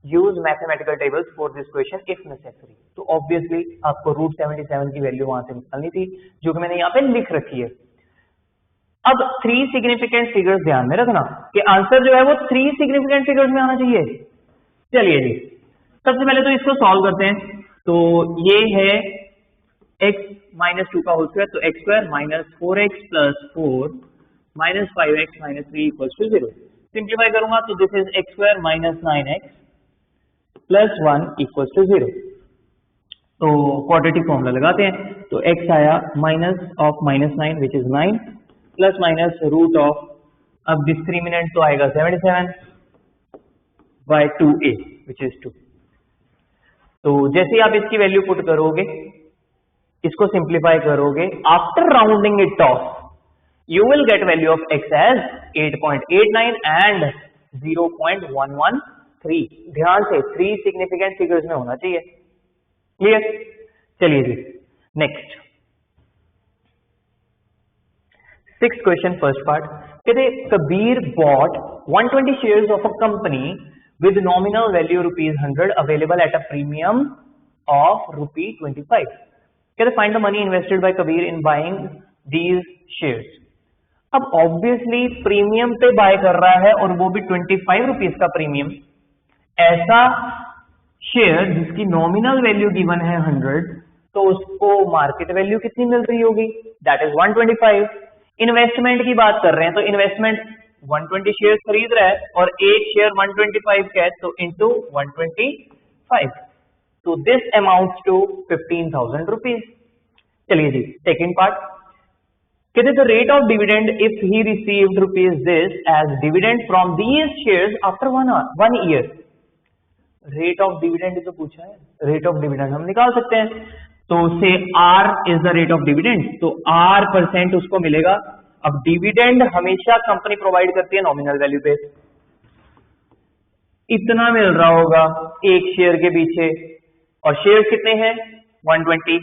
Use mathematical tables for this question if necessary. तो obviously आपको √77 की value वहां से निकालनी थी, जो कि मैंने यहाँ पे लिख रखी है। अब 3 सिग्निफिकेंट फिगर्स ध्यान में रखना कि आंसर जो है वो 3 सिग्निफिकेंट फिगर्स में आना चाहिए। चलिए जी, सबसे पहले तो इसको सॉल्व करते हैं। तो ये है x - 2 का होल स्क्वायर, तो x² - 4x + 4 - 5x - 3 = 0। सिंप्लीफाई करूंगा तो दिस इज x² - 9x + 1 = 0। तो क्वाड्रेटिक फॉर्मूला लगाते हैं। तो x आया -(-9) विच इज 9 ± रूट ऑफ, अब डिस्क्रिमिनेंट तो आएगा 77/2a विच इज 2। तो जैसे ही आप इसकी वैल्यू पुट करोगे, इसको सिंप्लीफाई करोगे, after rounding it of you will get value of x as 8.89 and 0.113। ध्यान से 3 सिग्निफिकेंट फिगर्स में होना चाहिए। क्लियर? चलिए जी, next 6th question, first part. कहते Kabir bought 120 shares of a company with nominal value ₹100 available at a premium of ₹25। कहते find the money invested by Kabir in buying these shares। अब obviously premium पे bye कर रहा है और वो भी 25 रुपीज का प्रीमियम। ऐसा शेयर जिसकी नॉमिनल वैल्यू गिवन है 100, तो उसको मार्केट वैल्यू कितनी मिल रही होगी, दैट इज 125। इन्वेस्टमेंट की बात कर रहे हैं, तो इन्वेस्टमेंट 120 शेयर खरीद रहा है और एक शेयर 125 का है, तो इंटू 125, तो दिस अमाउंट्स टू 15,000 रुपीज। चलिए जी, सेकेंड पार्ट। कहते the rate of dividend if he received rupees this as dividend from these shares after 1 year। Rate of dividend तो पूछा है, रेट ऑफ डिविडेंड हम निकाल सकते हैं। तो से R is the rate of dividend, तो R% उसको मिलेगा। अब डिविडेंड हमेशा कंपनी प्रोवाइड करती है नॉमिनल वैल्यू पे, इतना मिल रहा होगा एक शेयर के पीछे, और शेयर कितने हैं 120,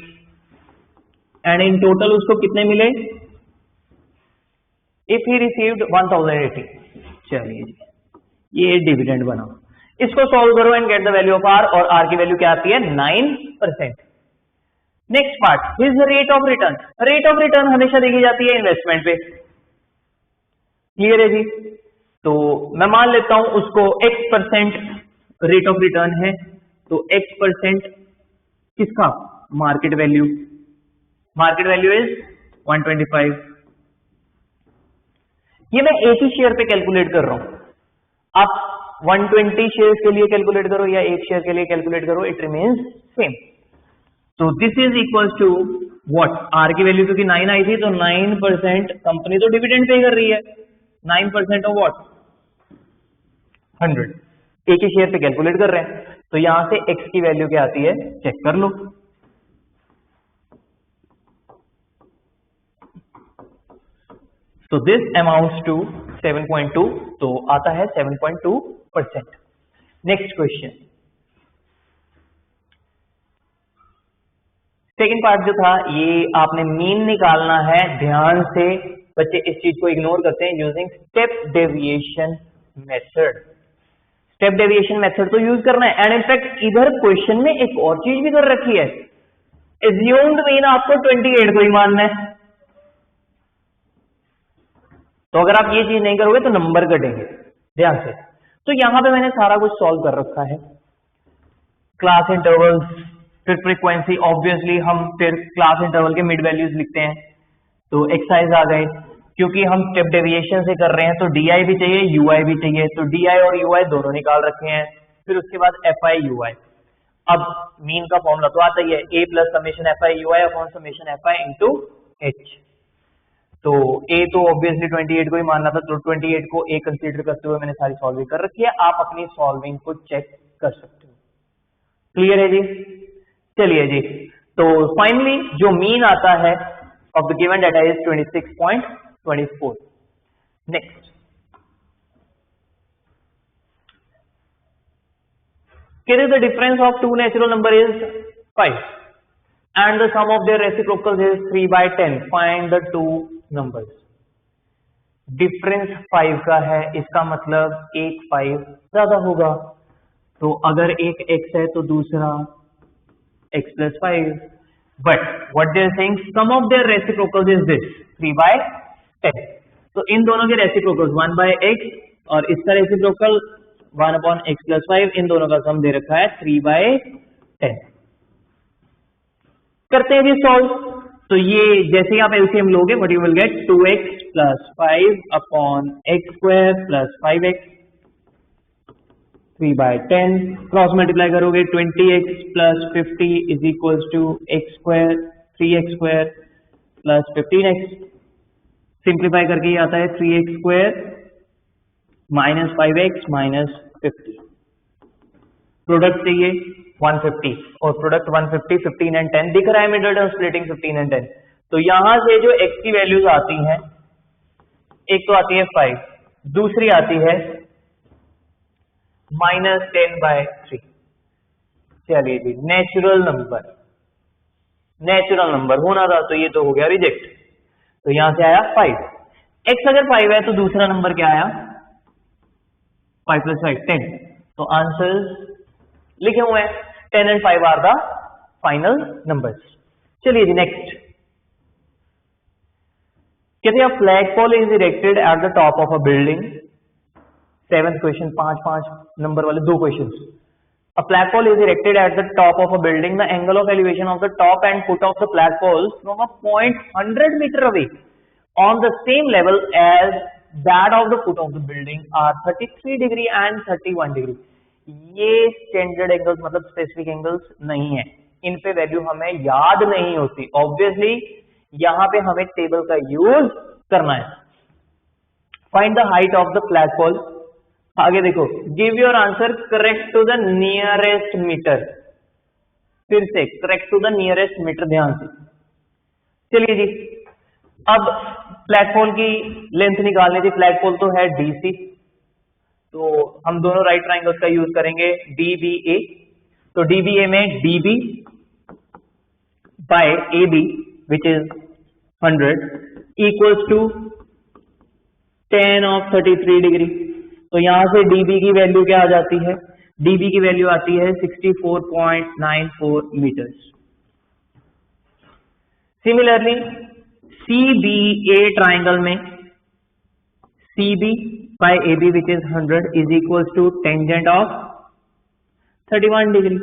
एंड इन टोटल उसको कितने मिले, इफ ही रिसीव्ड 1080। चलिए जी, ये डिविडेंड बना, इसको सॉल्व करो and get the value of r, और आर की वैल्यू क्या आती है 9%। Next part, his rate of return. Rate of return हमेशा देखी जाती है इन्वेस्टमेंट पे। क्लियर है जी? तो मैं मान लेता हूं उसको x% रेट ऑफ रिटर्न है, तो x% किसका, market value. Market value is 125। ये मैं एक ही शेयर पे कैलकुलेट कर रहा हूं। आप 120 शेयर के लिए कैलकुलेट करो या एक शेयर के लिए कैलकुलेट करो, इट रिमेन्स सेम। तो this is equal to what, r की वैल्यू क्योंकि 9 आई थी, तो 9% कंपनी तो डिविडेंड पे कर रही है, 9% ऑफ व्हाट 100। एक ही शेयर पे कैलकुलेट कर रहे हैं, तो यहां से x की वैल्यू क्या आती है चेक कर लो। तो दिस अमाउंट्स टू 7.2, तो आता है 7.2%। नेक्स्ट क्वेश्चन, सेकेंड पार्ट जो था ये आपने मीन निकालना है। ध्यान से बच्चे इस चीज को इग्नोर करते हैं, using step deviation method. Step deviation method तो यूज करना है। एंड इनफैक्ट इधर क्वेश्चन में एक और चीज भी कर रखी है, एज्यूम्ड मीन आपको 28 को ही मानना है। तो अगर आप ये चीज नहीं करोगे तो नंबर कटेंगे, ध्यान से। तो यहां पे मैंने सारा कुछ सॉल्व कर रखा है, क्लास इंटरवल्स, फिर फ्रीक्वेंसी, ऑब्वियसली हम फिर क्लास इंटरवल के मिड वैल्यूज लिखते हैं। तो एक्सरसाइज आ गए, क्योंकि हम स्टेप डेविएशन से कर रहे हैं तो डीआई भी चाहिए, यूआई भी चाहिए, तो डीआई और यूआई दोनों निकाल रखे हैं। फिर उसके बाद एफआई यूआई। अब मीन का फॉर्मूला तो आता ही है, A plus summation FI UI upon summation FI into H. तो ए तो ऑब्वियसली 28 को ही मानना था, तो 28 को ए कंसीडर करते हुए मैंने सारी सॉल्विंग कर रखी है। आप अपनी सॉल्विंग को चेक कर सकते हो। क्लियर है जी? चलिए जी, तो फाइनली जो मीन आता है of the given data is 26.24। Next, कहते the difference of two natural number is 5 and the sum of their reciprocals is 3/10. Find the two numbers. Difference 5 का है, इसका मतलब एक 5 ज्यादा होगा। तो अगर एक x है तो दूसरा x plus 5, but what they are saying, sum of their reciprocals is this 3/10. तो इन दोनों के रेसिप्रोकल्स 1/x और इसका रेसिप्रोकल 1/x plus 5, इन दोनों का सम दे रखा है 3/10। करते हैं जी सॉल्व। तो ये जैसे ही आप एलसीएम लोगे, what you will gate 2x plus 5 upon x square plus 5x 3/10। Cross multiply करोगे 20x plus 50 is equals to x square 3x square plus 15x। Simplify करके ये आता है 3x square minus 5x minus 50। Product चाहिए 150 और product 150, 15 and 10 दिख रहा है, मिडल टर्म स्प्लिटिंग 15 एंड 10। तो यहां से जो x की वैल्यूज आती हैं, एक तो आती है 5, दूसरी आती है -10/3। चलिए जी, नेचुरल नंबर होना था तो ये तो हो गया रिजेक्ट। तो यहां से आया 5। x अगर 5 है तो दूसरा नंबर क्या आया? 5 + 5 10। तो आंसर लिखे हुए हैं, 10 and 5 are the final numbers. चलिए जी नेक्स्ट, कहते हैं flag pole is erected at the top of a building. 7th question, 5 number वाले 2 question. A flagpole is erected at the top of a building. The angle of elevation of the top and foot of the flagpole from a point 100 meter away on the same level as that of the foot of the building are 33 degree and 31 degree. ये standard angles मतलब specific angles नहीं है, इन पे value हमें याद नहीं होती। Obviously यहां पे हमें टेबल का यूज करना है। Find the height of the flagpole. आगे देखो, give your answer correct to the nearest metre. फिर से correct to the nearest metre, ध्यान से। चलिए जी, अब फ्लैगपोल की लेंथ निकालनी थी। फ्लैगपोल तो है डीसी, तो हम दोनों राइट ट्राइंगल्स का यूज करेंगे डीबीए। तो डीबीए में DB by AB which is 100 equals to 10 of 33 degree. तो यहां से डीबी की वैल्यू क्या आ जाती है? डीबी की वैल्यू आती है 64.94 मीटर्स। सिमिलरली सीबीए ट्राइंगल में CB by AB which is 100 is equals to tangent of 31 degree.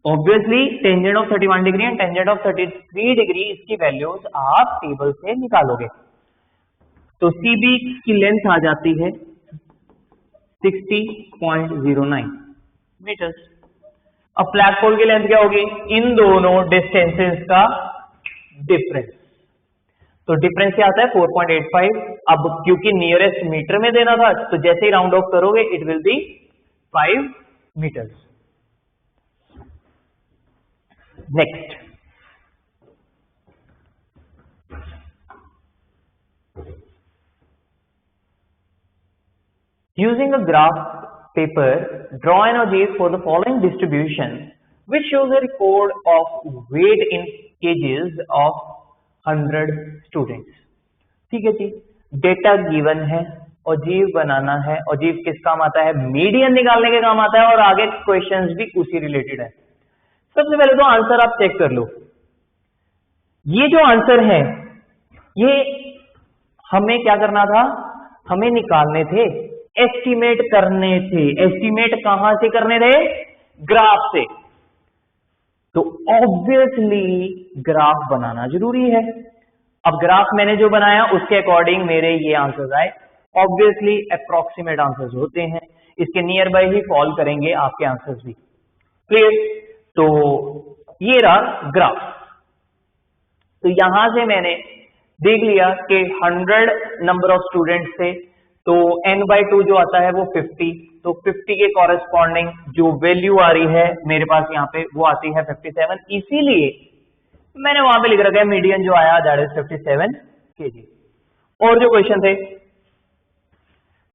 Obviously tangent of 31 degree and tangent of 33 degree, इसकी वैल्यूज आप टेबल से निकालोगे। तो सीबी की लेंथ आ जाती है 60.09 मीटर्स। अब फ्लैगपोल की लेंथ क्या होगी? इन दोनों डिस्टेंसेस का डिफरेंस। तो डिफरेंस क्या आता है? 4.85। अब क्योंकि नियरेस्ट मीटर में देना था, तो जैसे ही राउंड ऑफ करोगे it will be 5 metres. Next, using a graph paper, draw an ogive for the following distribution, which shows a record of weight in kgs of 100 students. ठीक है जी, डेटा गिवन है, ogive बनाना है. ogive किस काम आता है? Median निकालने के काम आता है, और आगे क्वेश्चंस भी उसी रिलेटेड है. सबसे पहले तो आंसर आप चेक कर लो. ये जो आंसर है, ये हमें क्या करना था? हमें निकालने थे, एस्टिमेट करने थे. एस्टिमेट कहां से करने थे? ग्राफ से. तो ऑब्वियसली ग्राफ बनाना जरूरी है. अब ग्राफ मैंने जो बनाया उसके अकॉर्डिंग मेरे ये आंसर्स आए. ऑब्वियसली अप्रोक्सीमेट आंसर्स होते हैं, इसके नियर बाय ही फॉल करेंगे आपके आंसर्स भी. क्लियर? तो ये रहा ग्राफ. तो यहां से मैंने देख लिया कि 100 नंबर ऑफ स्टूडेंट्स थे, तो n/2 जो आता है वो 50. तो 50 के कॉरेस्पॉन्डिंग जो वैल्यू आ रही है मेरे पास यहाँ पे वो आती है 57. इसीलिए मैंने वहां पे लिख रखा है मीडियन जो आया दैट इज 57 kg. और जो क्वेश्चन थे,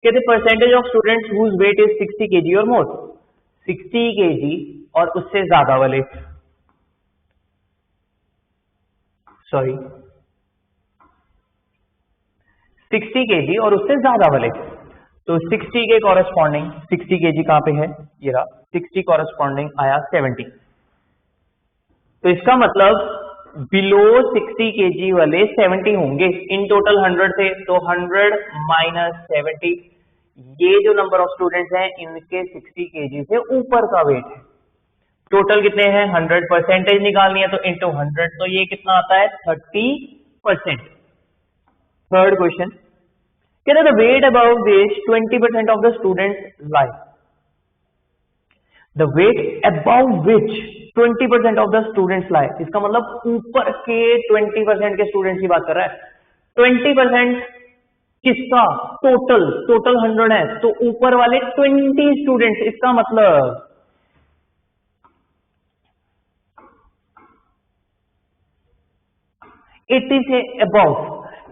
कहते percentage of students whose weight is 60 kg और मोर. 60 kg और उससे ज्यादा वाले, सॉरी 60 kg और उससे ज्यादा वाले. तो 60 के कॉरेस्पॉन्डिंग 60 kg कहां पे है? ये रहा. 60 कॉरेस्पॉन्डिंग आया 70. तो इसका मतलब बिलो 60 kg वाले 70 होंगे. इन टोटल 100 थे, तो 100 माइनस 70, ये जो नंबर ऑफ स्टूडेंट्स हैं इनके 60 kg से ऊपर का वेट है. टोटल कितने हैं? 100. परसेंटेज निकालनी है तो इंटू 100, तो ये कितना आता है? 30%. थर्ड क्वेश्चन, कहते the weight about which 20% of the students lie. The weight about which 20% of the students lie, इसका मतलब ऊपर के 20% के स्टूडेंट्स की बात कर रहा है. 20% किसका? टोटल 100 है, तो ऊपर वाले 20 स्टूडेंट्स. इसका मतलब 80 से अबव,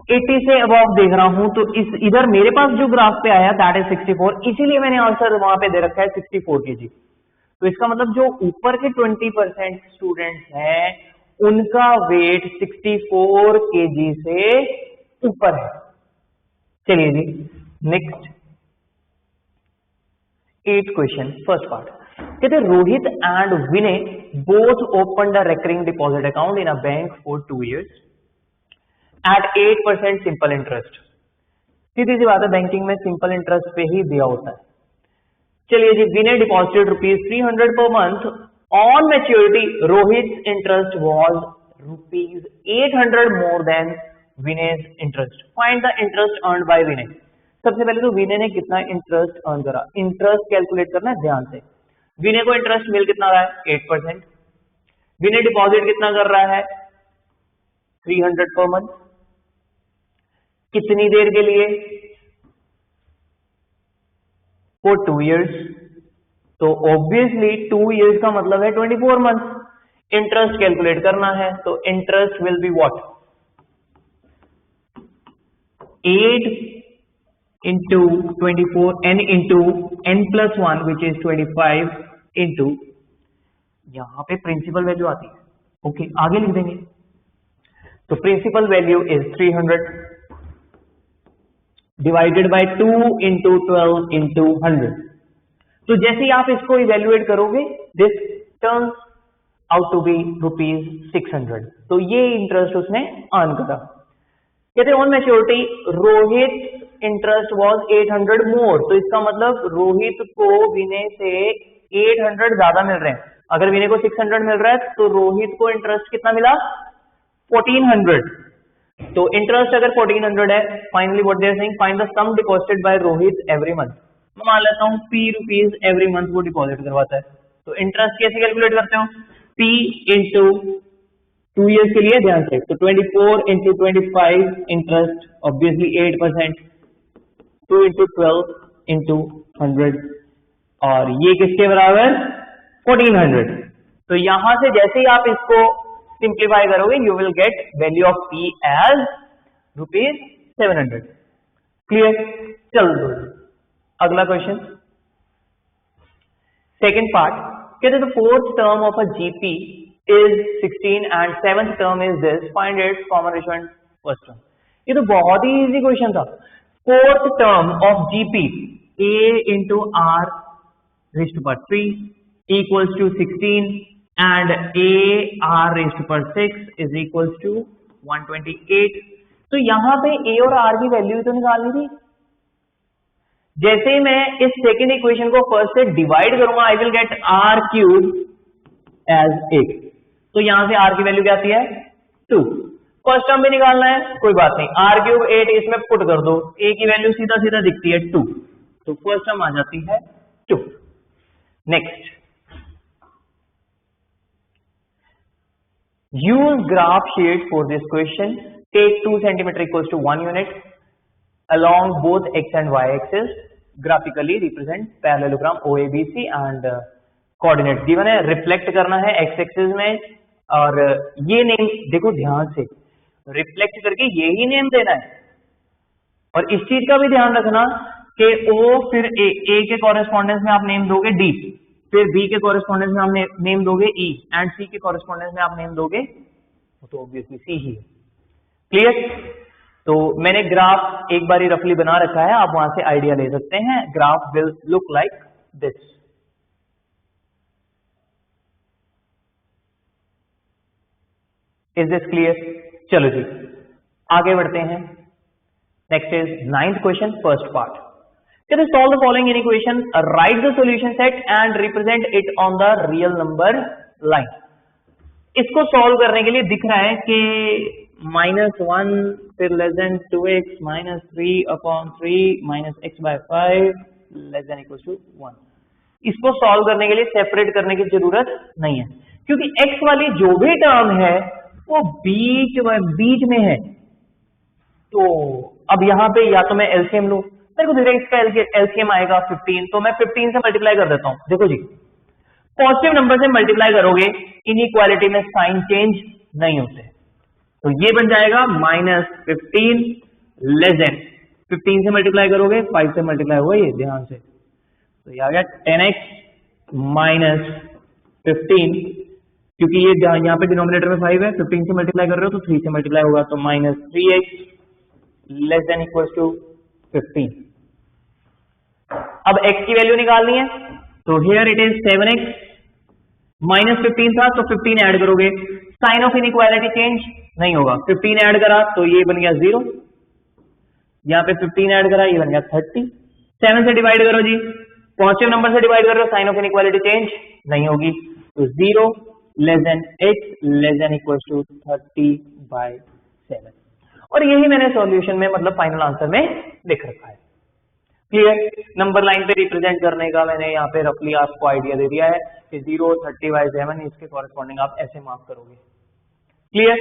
80 से अबव देख रहा हूं. तो इस इधर मेरे पास जो ग्राफ पे आया दैट इज 64, इसीलिए मैंने आंसर वहां पे दे रखा है 64 kg. तो इसका मतलब जो ऊपर के 20% स्टूडेंट्स हैं उनका वेट 64 kg से ऊपर है. चलिए जी next 8th question, first part. कहते Rohit and Vinay both open the recurring deposit account in a bank for 2 years at 8% simple interest. सीधी सी बात है, बैंकिंग में सिंपल इंटरेस्ट पे ही दिया होता है. चलिए जी, विनय deposited ₹300 per month. On maturity Rohit interest was ₹800 more than विनय's interest. Find the interest earned by Vinay. सबसे पहले तो विनय ने कितना इंटरेस्ट अर्न करा, इंटरेस्ट कैलकुलेट करना है ध्यान से. विनय को इंटरेस्ट मिल कितना रहा है? 8%. विनय डिपॉजिट कितना कर रहा है? 300 पर मंथ. कितनी देर के लिए? For 2 years. तो ऑब्वियसली 2 years का मतलब है 24 months. इंटरेस्ट कैलकुलेट करना है, तो interest will be what? 8 into 24 n into n plus 1 which is 25 into, यहां पे प्रिंसिपल वैल्यू आती है. ओके, आगे लिख देंगे. तो principal value is 300 divided by 2 into 12 into 100. तो जैसे ही आप इसको इवेल्युएट करोगे this turns out to be ₹600. तो ये इंटरेस्ट उसने अर्न करा. कहते on maturity Rohit interest was 800 more. तो इसका मतलब रोहित को विनय से 800 ज्यादा मिल रहे हैं. अगर विनय को 600 मिल रहा है तो रोहित को इंटरेस्ट कितना मिला? 1400. तो इंटरेस्ट अगर 1400 है, finally what they are saying, find the sum deposited by Rohit every month. मैं मान लेता हूं P रुपीज एवरी मंथ वो डिपॉजिट करवाता है. तो इंटरेस्ट कैसे कैलकुलेट करते हो? P इंटू 2 years के लिए ध्यान से, तो 24 into 25 interest obviously 8%, 2 into 12 into 100, और ये किसके बराबर? 1400. तो यहां से जैसे ही आप इसको सिंप्लीफाई करोगे you will get value of P as ₹700. Clear? चलो अगला क्वेश्चन. सेकेंड पार्ट कहते the fourth term of a GP is 16 and seventh term is this, find its common ratio and first term. ये तो बहुत ही इजी क्वेश्चन था। Fourth term of GP a into r raised to power 3 equals to 16 and a r raised to power 6 is equals to 128। तो यहां पे a और r की वैल्यू तो निकालनी थी। जैसे ही मैं इस सेकेंड इक्वेशन को फर्स्ट से डिवाइड करूंगा I will get r cube as 8। तो यहां से r की वैल्यू क्या आती है 2। फर्स्ट टर्म भी निकालना है, कोई बात नहीं, r क्यूब 8 इसमें पुट कर दो, a की वैल्यू सीधा सीधा दिखती है 2, तो फर्स्ट टर्म आ जाती है 2। Next, use graph sheet for this question. Take 2 centimeter equals to 1 unit along both x and y axis. Graphically represent parallelogram OABC and coordinates given है। रिफ्लेक्ट करना है x एक्सिस में, और ये नेम देखो ध्यान से, रिफ्लेक्ट करके ये ही नेम देना है। और इस चीज का भी ध्यान रखना कि O फिर A के कॉरेस्पॉन्डेंस में आप नेम दोगे D, फिर B के कॉरेस्पॉन्डेंस में आप नेम दोगे E, एंड C के कॉरेस्पॉन्डेंस में आप नेम दोगे, तो ऑब्वियसली C ही है। क्लियर? तो मैंने ग्राफ एक बार ही रफली बना रखा है, आप वहां से आइडिया ले सकते हैं। Graph will look like this. Is this clear? चलो जी आगे बढ़ते हैं। Next is 9th question, first part. Can you solve the following in equation? Write the solution set and represent it on the real number line. इसको solve करने के लिए दिख रहा है कि -1 फिर less than 2x -3/3 -x/5 less than equal to 1। इसको सॉल्व करने के लिए सेपरेट करने की जरूरत नहीं है, क्योंकि x वाली जो भी टर्म है वो बीच में है। तो अब यहां पे या तो मैं एलसीएम लूं, मेरे को देखिए इसका एलसीएम आएगा 15, तो मैं 15 से मल्टीप्लाई कर देता हूं। देखो जी, पॉजिटिव नंबर से मल्टीप्लाई करोगे इनइक्वालिटी में साइन चेंज नहीं होते, तो ये बन जाएगा -15 लेस देन 15 से मल्टीप्लाई करोगे 5 से मल्टीप्लाई होगा, ये ध्यान से, तो ये आ गया 10x -15, क्योंकि ये यहाँ पे डिनोमिनेटर में 5 है, 15 से मल्टीप्लाई कर रहे हो तो 3 से मल्टीप्लाई होगा, तो -3x less than equal to 15। अब x की वैल्यू निकालनी है, तो हियर इट इज 7x, -15 था तो 15 ऐड करोगे, साइन ऑफ इनइक्वालिटी चेंज नहीं होगा, 15 ऐड करा तो ये बन गया 0, यहाँ पे 15 ऐड करा ये बन गया 30। 7 से डिवाइड करो जी, पॉजिटिव नंबर से डिवाइड कर रहे हो, साइन ऑफ इनइक्वालिटी चेंज नहीं होगी, तो 0 less than x less than equal to 30/7। और यही मैंने सॉल्यूशन में मतलब फाइनल आंसर में लिख रखा है। क्लियर? नंबर लाइन पे रिप्रेजेंट करने का मैंने यहाँ पे रफली आपको आइडिया दे दिया है कि 0 30/7 इसके कॉरेस्पॉन्डिंग आप ऐसे मार्क करोगे। क्लियर?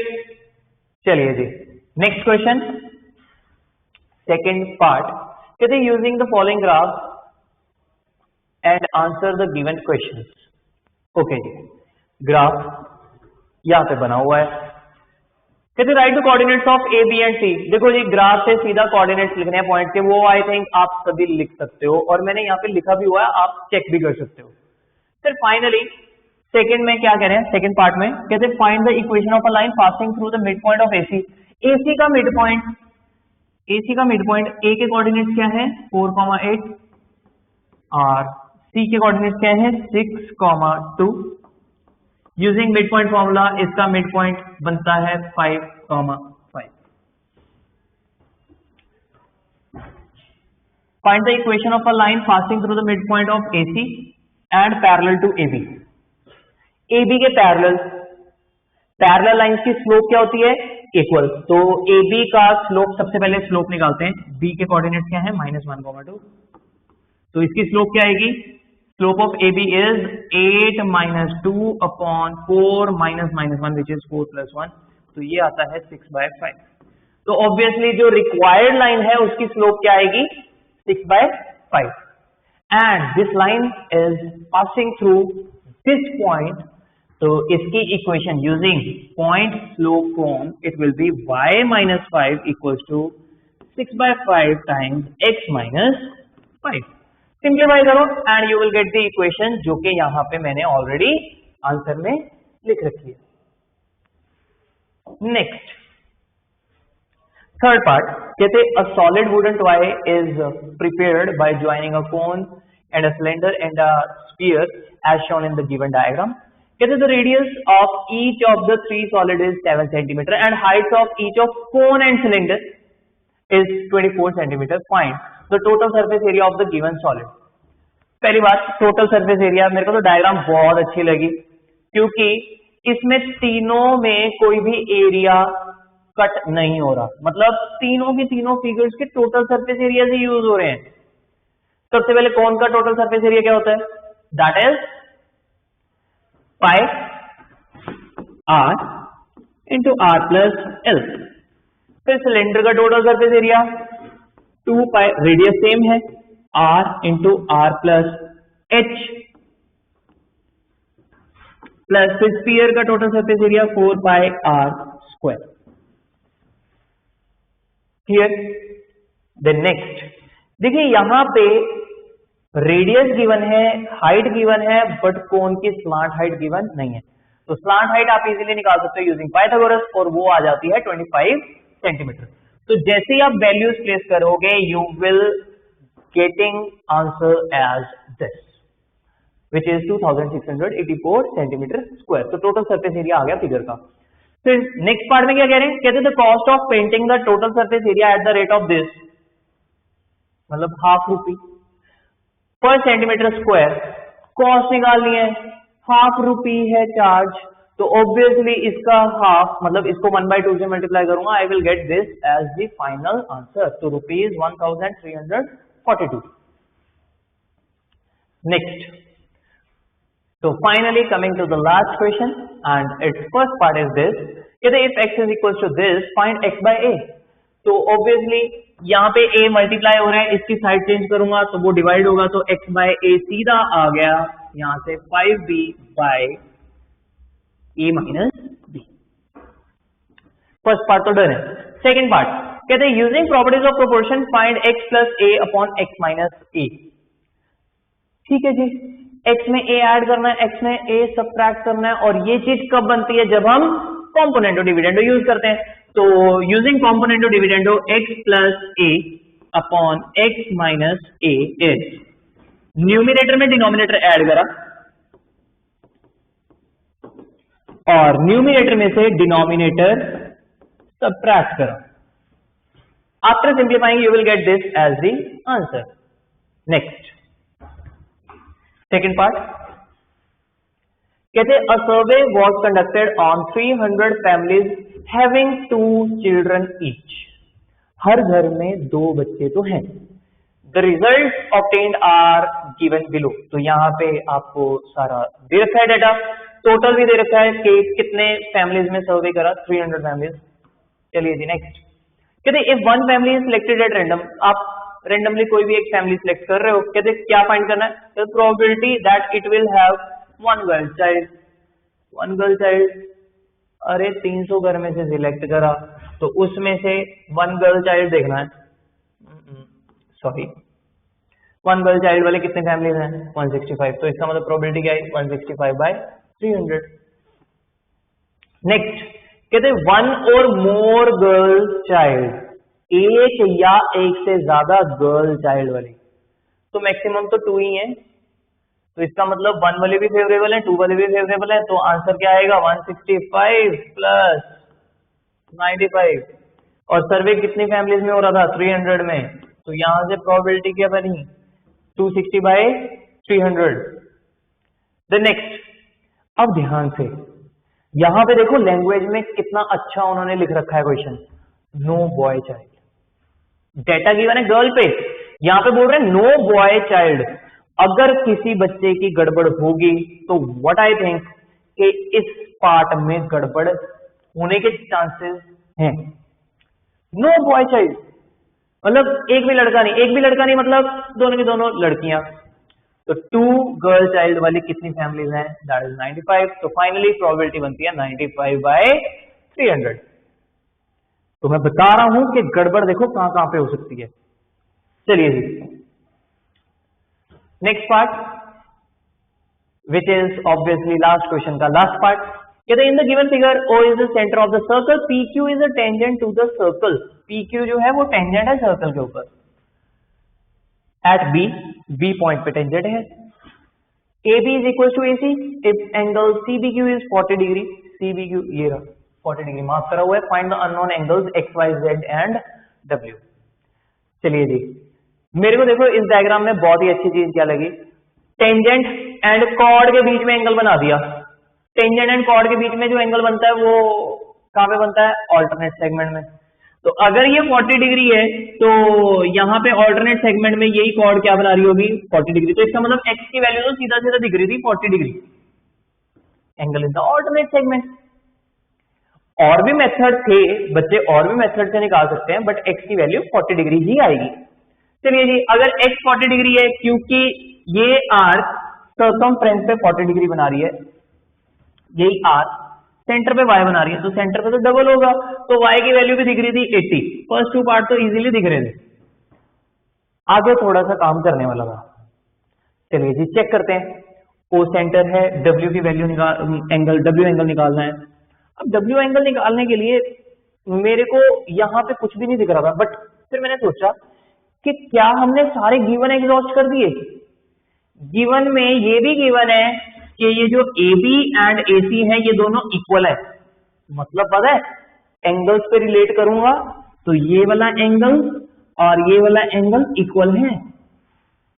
चलिए जी नेक्स्ट क्वेश्चन, सेकेंड पार्ट। कहते हैं using the following graph and answer the given question. Okay जी, ग्राफ यहां पे बना हुआ है। कहते write the coordinates of A B and C. देखो जी, ग्राफ से सीधा कोऑर्डिनेट्स लिखने हैं पॉइंट के, वो आई थिंक आप सभी लिख सकते हो, और मैंने यहाँ पे लिखा भी हुआ है, आप चेक भी कर सकते हो। फिर फाइनली सेकंड में क्या कह रहे हैं, सेकंड पार्ट में कहते हैं find the equation of a line passing through the mid point of AC. AC का मिड पॉइंट ए के कोऑर्डिनेट्स क्या है 4,8 और सी के कोऑर्डिनेट्स क्या है 6,2। यूजिंग मिड पॉइंट फॉर्मूला इसका मिड पॉइंट बनता है 5,5। Find the equation of a line passing through the mid point of AC and parallel to AB. AB के पैरेलल लाइंस की स्लोप क्या होती है इक्वल, तो एबी का स्लोप सबसे पहले स्लोप निकालते हैं। बी के कोऑर्डिनेट्स क्या है -1,2, तो इसकी स्लोप क्या आएगी, slope of AB is 8 - 2/4 -1 which is 4 + 1, तो ये आता है 6/5। तो ऑब्वियसली जो रिक्वायर्ड लाइन है उसकी स्लोप क्या आएगी 6/5, and this line is passing through this point, तो इसकी equation using point slope form it will be y - 5 = 6/5 times x - 5। Simplify करो and you will get the equation जो कि यहां पे मैंने ऑलरेडी आंसर में लिख रखी है। नेक्स्ट थर्ड पार्ट कहते a solid wooden toy is prepared by joining a cone and a cylinder and a sphere as shown in the given diagram. कहते the radius of each of the three solid is 7 cm and height of each of cone and cylinder is 24 cm. Find the total surface area of the given solid. पहली बात total surface area, मेरे को तो diagram बहुत अच्छी लगी क्योंकि इसमें तीनों में कोई भी एरिया कट नहीं हो रहा, मतलब तीनों की तीनों फिगर्स के टोटल सरफेस एरिया से यूज हो रहे हैं। सबसे पहले कौन का टोटल सरफेस एरिया क्या होता है, that is pi r into r plus l. फिर सिलेंडर का total surface area 2 pi, radius same है, r into r plus h, plus फिर स्फीयर का total surface area 4 pi r square. Clear? Then next देखिए यहां पे radius given है, height given है, बट कोन की स्लांट हाइट गिवन नहीं है। तो स्लांट हाइट आप इजीली निकाल सकते हो यूजिंग पाइथागोरस और वो आ जाती है 25 सेंटीमीटर। तो जैसे ही आप वैल्यूज प्लेस करोगे you will getting answer as this which is 2684 centimetre square. तो टोटल सरफेस एरिया आ गया फिगर का। फिर नेक्स्ट पार्ट में क्या कह रहे हैं, कहते हैं the cost of painting the total surface area at the rate of this, मतलब ₹0.5 पर सेंटीमीटर स्क्वायर। कॉस्ट निकालनी है, ₹0.5 है चार्ज, तो ऑब्वियसली इसका हाफ, मतलब इसको 1/2 से मल्टीप्लाई करूंगा, I will get this as the final answer. तो ₹1342। Next, so finally coming to the last question and its first part is this, कहते if x is equals to this find x by a। तो obviously यहाँ पे a multiply हो रहा है, इसकी side change करूंगा तो वो डिवाइड होगा, तो x by a सीधा आ गया यहाँ से 5b by a minus b। First part तो डन है। सेकेंड पार्ट कहते हैं using properties of proportion find x plus a upon x minus a। ठीक है जी, x में a ऐड करना है, x में a सब्ट्रैक्ट करना है, और ये चीज कब बनती है, जब हम कॉम्पोनेंटो डिविडेंडो यूज करते हैं। तो using componendo dividendo x plus a upon x minus a is, numerator में डिनोमिनेटर ऐड करा और न्यूमिनेटर में से डिनोमिनेटर सब्ट्रैक्ट करा। After simplifying you will get this as the answer. Next second part कहते a survey was conducted on 300 families having 2 children each। हर घर में 2 बच्चे तो हैं। The results obtained are given below। तो यहाँ पे आपको सारा दे रखा है डाटा, टोटल भी दे रखा है कि कितने फैमिलीज में सर्वे करा, 300 फैमिलीज। चलिए जी नेक्स्ट कहते if one family is selected at random, आप रेंडमली कोई भी एक फैमिली सिलेक्ट कर रहे हो, कहते क्या फाइंड करना है, तो probability that it will have 1 girl child. 1 girl child, अरे 300 घर में से सिलेक्ट करा तो उसमें से 1 गर्ल चाइल्ड देखना है, सॉरी 1 गर्ल चाइल्ड वाले कितने फैमिलीज हैं, 165। तो इसका मतलब प्रोबेबिलिटी क्या है, 165/300। नेक्स्ट कहते 1 और मोर गर्ल चाइल्ड, एक या एक से ज्यादा गर्ल चाइल्ड वाली, तो मैक्सिमम तो 2 ही है। तो इसका मतलब 1 वाले भी फेवरेबल है, 2 वाले भी फेवरेबल है। तो आंसर क्या आएगा, 165 प्लस 95। और सर्वे कितनी फैमिलीज में हो रहा था, 300 में। तो यहां से प्रोबेबिलिटी क्या बनी, 260/300। द नेक्स्ट, अब ध्यान से यहां पे देखो लैंग्वेज में कितना अच्छा उन्होंने लिख रखा है question, no boy child. Data given है गर्ल पे, यहां पे बोल रहे हैं नो बॉय चाइल्ड। अगर किसी बच्चे की गड़बड़ होगी तो व्हाट आई थिंक कि इस पार्ट में गड़बड़ होने के चांसेस हैं। नो बॉय चाइल्ड मतलब एक भी लड़का नहीं, मतलब दोनों की दोनों लड़कियां। तो 2 गर्ल चाइल्ड वाली कितनी फैमिलीज हैं, दैट इज 95। तो फाइनली प्रोबेबिलिटी बनती है 95/300। तो मैं बता रहा हूं कि गड़बड़ देखो कहां कहां पे हो सकती है। चलिए जी next part which is obviously last question का लास्ट पार्ट, कहते हैं in the given figure O is the centre of the circle, PQ is a tangent to the circle, PQ जो है वो टेंजेंट है सर्कल के ऊपर, एट B पॉइंट पे टेंजेंट है, AB is equal to AC if angle CBQ is 40 degree, CBQ ये रहा 40 डिग्री मार्क करा हुआ है, find the unknown angles XYZ and W। चलिए जी, मेरे को देखो इस डायग्राम में बहुत ही अच्छी चीज क्या लगी, टेंजेंट एंड कॉर्ड के बीच में एंगल बना दिया। टेंजेंट एंड कॉर्ड के बीच में जो एंगल बनता है वो कहां पे बनता है, ऑल्टरनेट सेगमेंट में। तो अगर ये 40 डिग्री है तो यहाँ पे ऑल्टरनेट सेगमेंट में यही कॉर्ड क्या बना रही होगी, 40 डिग्री। तो इसका मतलब x की वैल्यू तो सीधा सीधा दिख रही थी 40 degree, angle in the alternate segment. और भी मेथड थे बच्चे, और भी मेथड से निकाल सकते हैं, बट x की वैल्यू 40 डिग्री ही आएगी। चलिए जी, अगर x 40 डिग्री है क्योंकि ये आर्क सर्कमफ्रेंस पे 40 डिग्री बना रही है, यही आर्क सेंटर पे y बना रही है, तो सेंटर पे तो डबल होगा, तो y की वैल्यू भी दिख रही थी 80। फर्स्ट टू पार्ट तो इजीली दिख रहे थे, आगे थोड़ा सा काम करने वाला था। चलिए जी चेक करते हैं, O सेंटर है, W की वैल्यू एंगल W एंगल निकालना है। अब W एंगल निकालने के लिए मेरे को यहाँ पे कुछ भी नहीं दिख रहा था, बट फिर मैंने सोचा कि क्या हमने सारे गिवन एग्जॉस्ट कर दिए। गिवन में ये भी गिवन है कि ये जो AB एंड AC है ये दोनों इक्वल है, मतलब पता है एंगल्स पे रिलेट करूंगा तो ये वाला एंगल और ये वाला एंगल इक्वल है,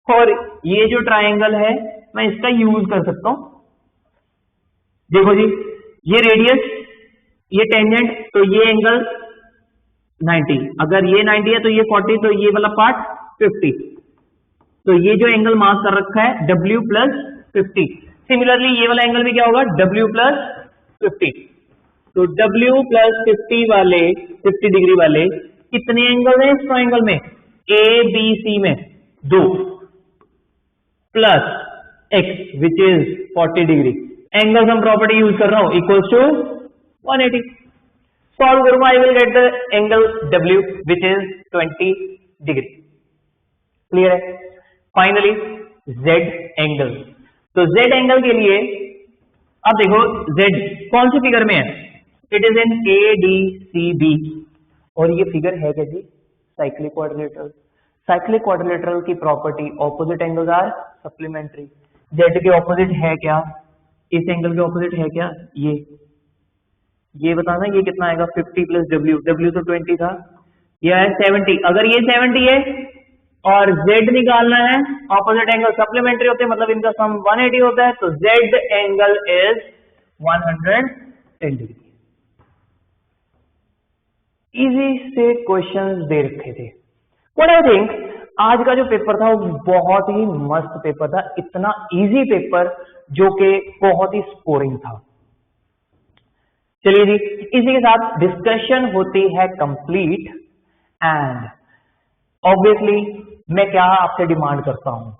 और ये जो ट्रायंगल है मैं इसका यूज कर सकता हूं। देखो जी, ये रेडियस, ये टेंजेंट, तो ये एंगल 90, अगर ये 90 है तो ये 40, तो ये वाला पार्ट 50, तो ये जो एंगल मार्क कर रखा है W प्लस 50। सिमिलरली ये वाला एंगल भी क्या होगा, W प्लस 50। तो W प्लस 50 वाले 50 डिग्री वाले कितने एंगल हैं इस ट्रायंगल में, ABC में 2 plus X which is 40 degree. Angle sum property use कर रहा हूं, इक्वल्स टू 180। सॉल्व करूंगा, I will get the angle W which is 20 degree. Clear है। फाइनली Z एंगल, तो Z एंगल के लिए अब देखो Z कौन सी फिगर में है, इट इज इन ADCB, और ये फिगर है क्या जी, साइक्लिक क्वाड्रिलेटरल। साइक्लिक क्वाड्रिलेटरल की property opposite angles are supplementary. Z के ऑपोजिट है क्या, इस एंगल के ऑपोजिट है क्या, ये बताना, ये कितना आएगा 50 प्लस W तो 20 था, यह है 70। अगर ये 70 है और Z निकालना है, ऑपोजिट एंगल सप्लीमेंट्री होते हैं, मतलब इनका सम 180 होता है, तो Z angle is 110 degree. Easy से क्वेश्चंस दे रखे थे। व्हाट आई थिंक आज का जो पेपर था वो बहुत ही मस्त पेपर था, इतना इजी पेपर जो कि बहुत ही स्कोरिंग था। चलिए जी, इसी के साथ डिस्कशन होती है कंप्लीट, एंड ऑब्वियसली मैं क्या आपसे डिमांड करता हूं,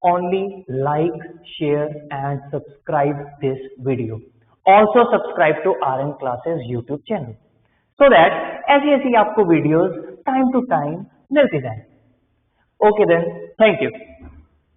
only like, share and subscribe this video. Also subscribe to RM classes YouTube channel, so that ऐसी ऐसी आपको वीडियोस टाइम टू टाइम मिलती जाए। Okay then, thank you.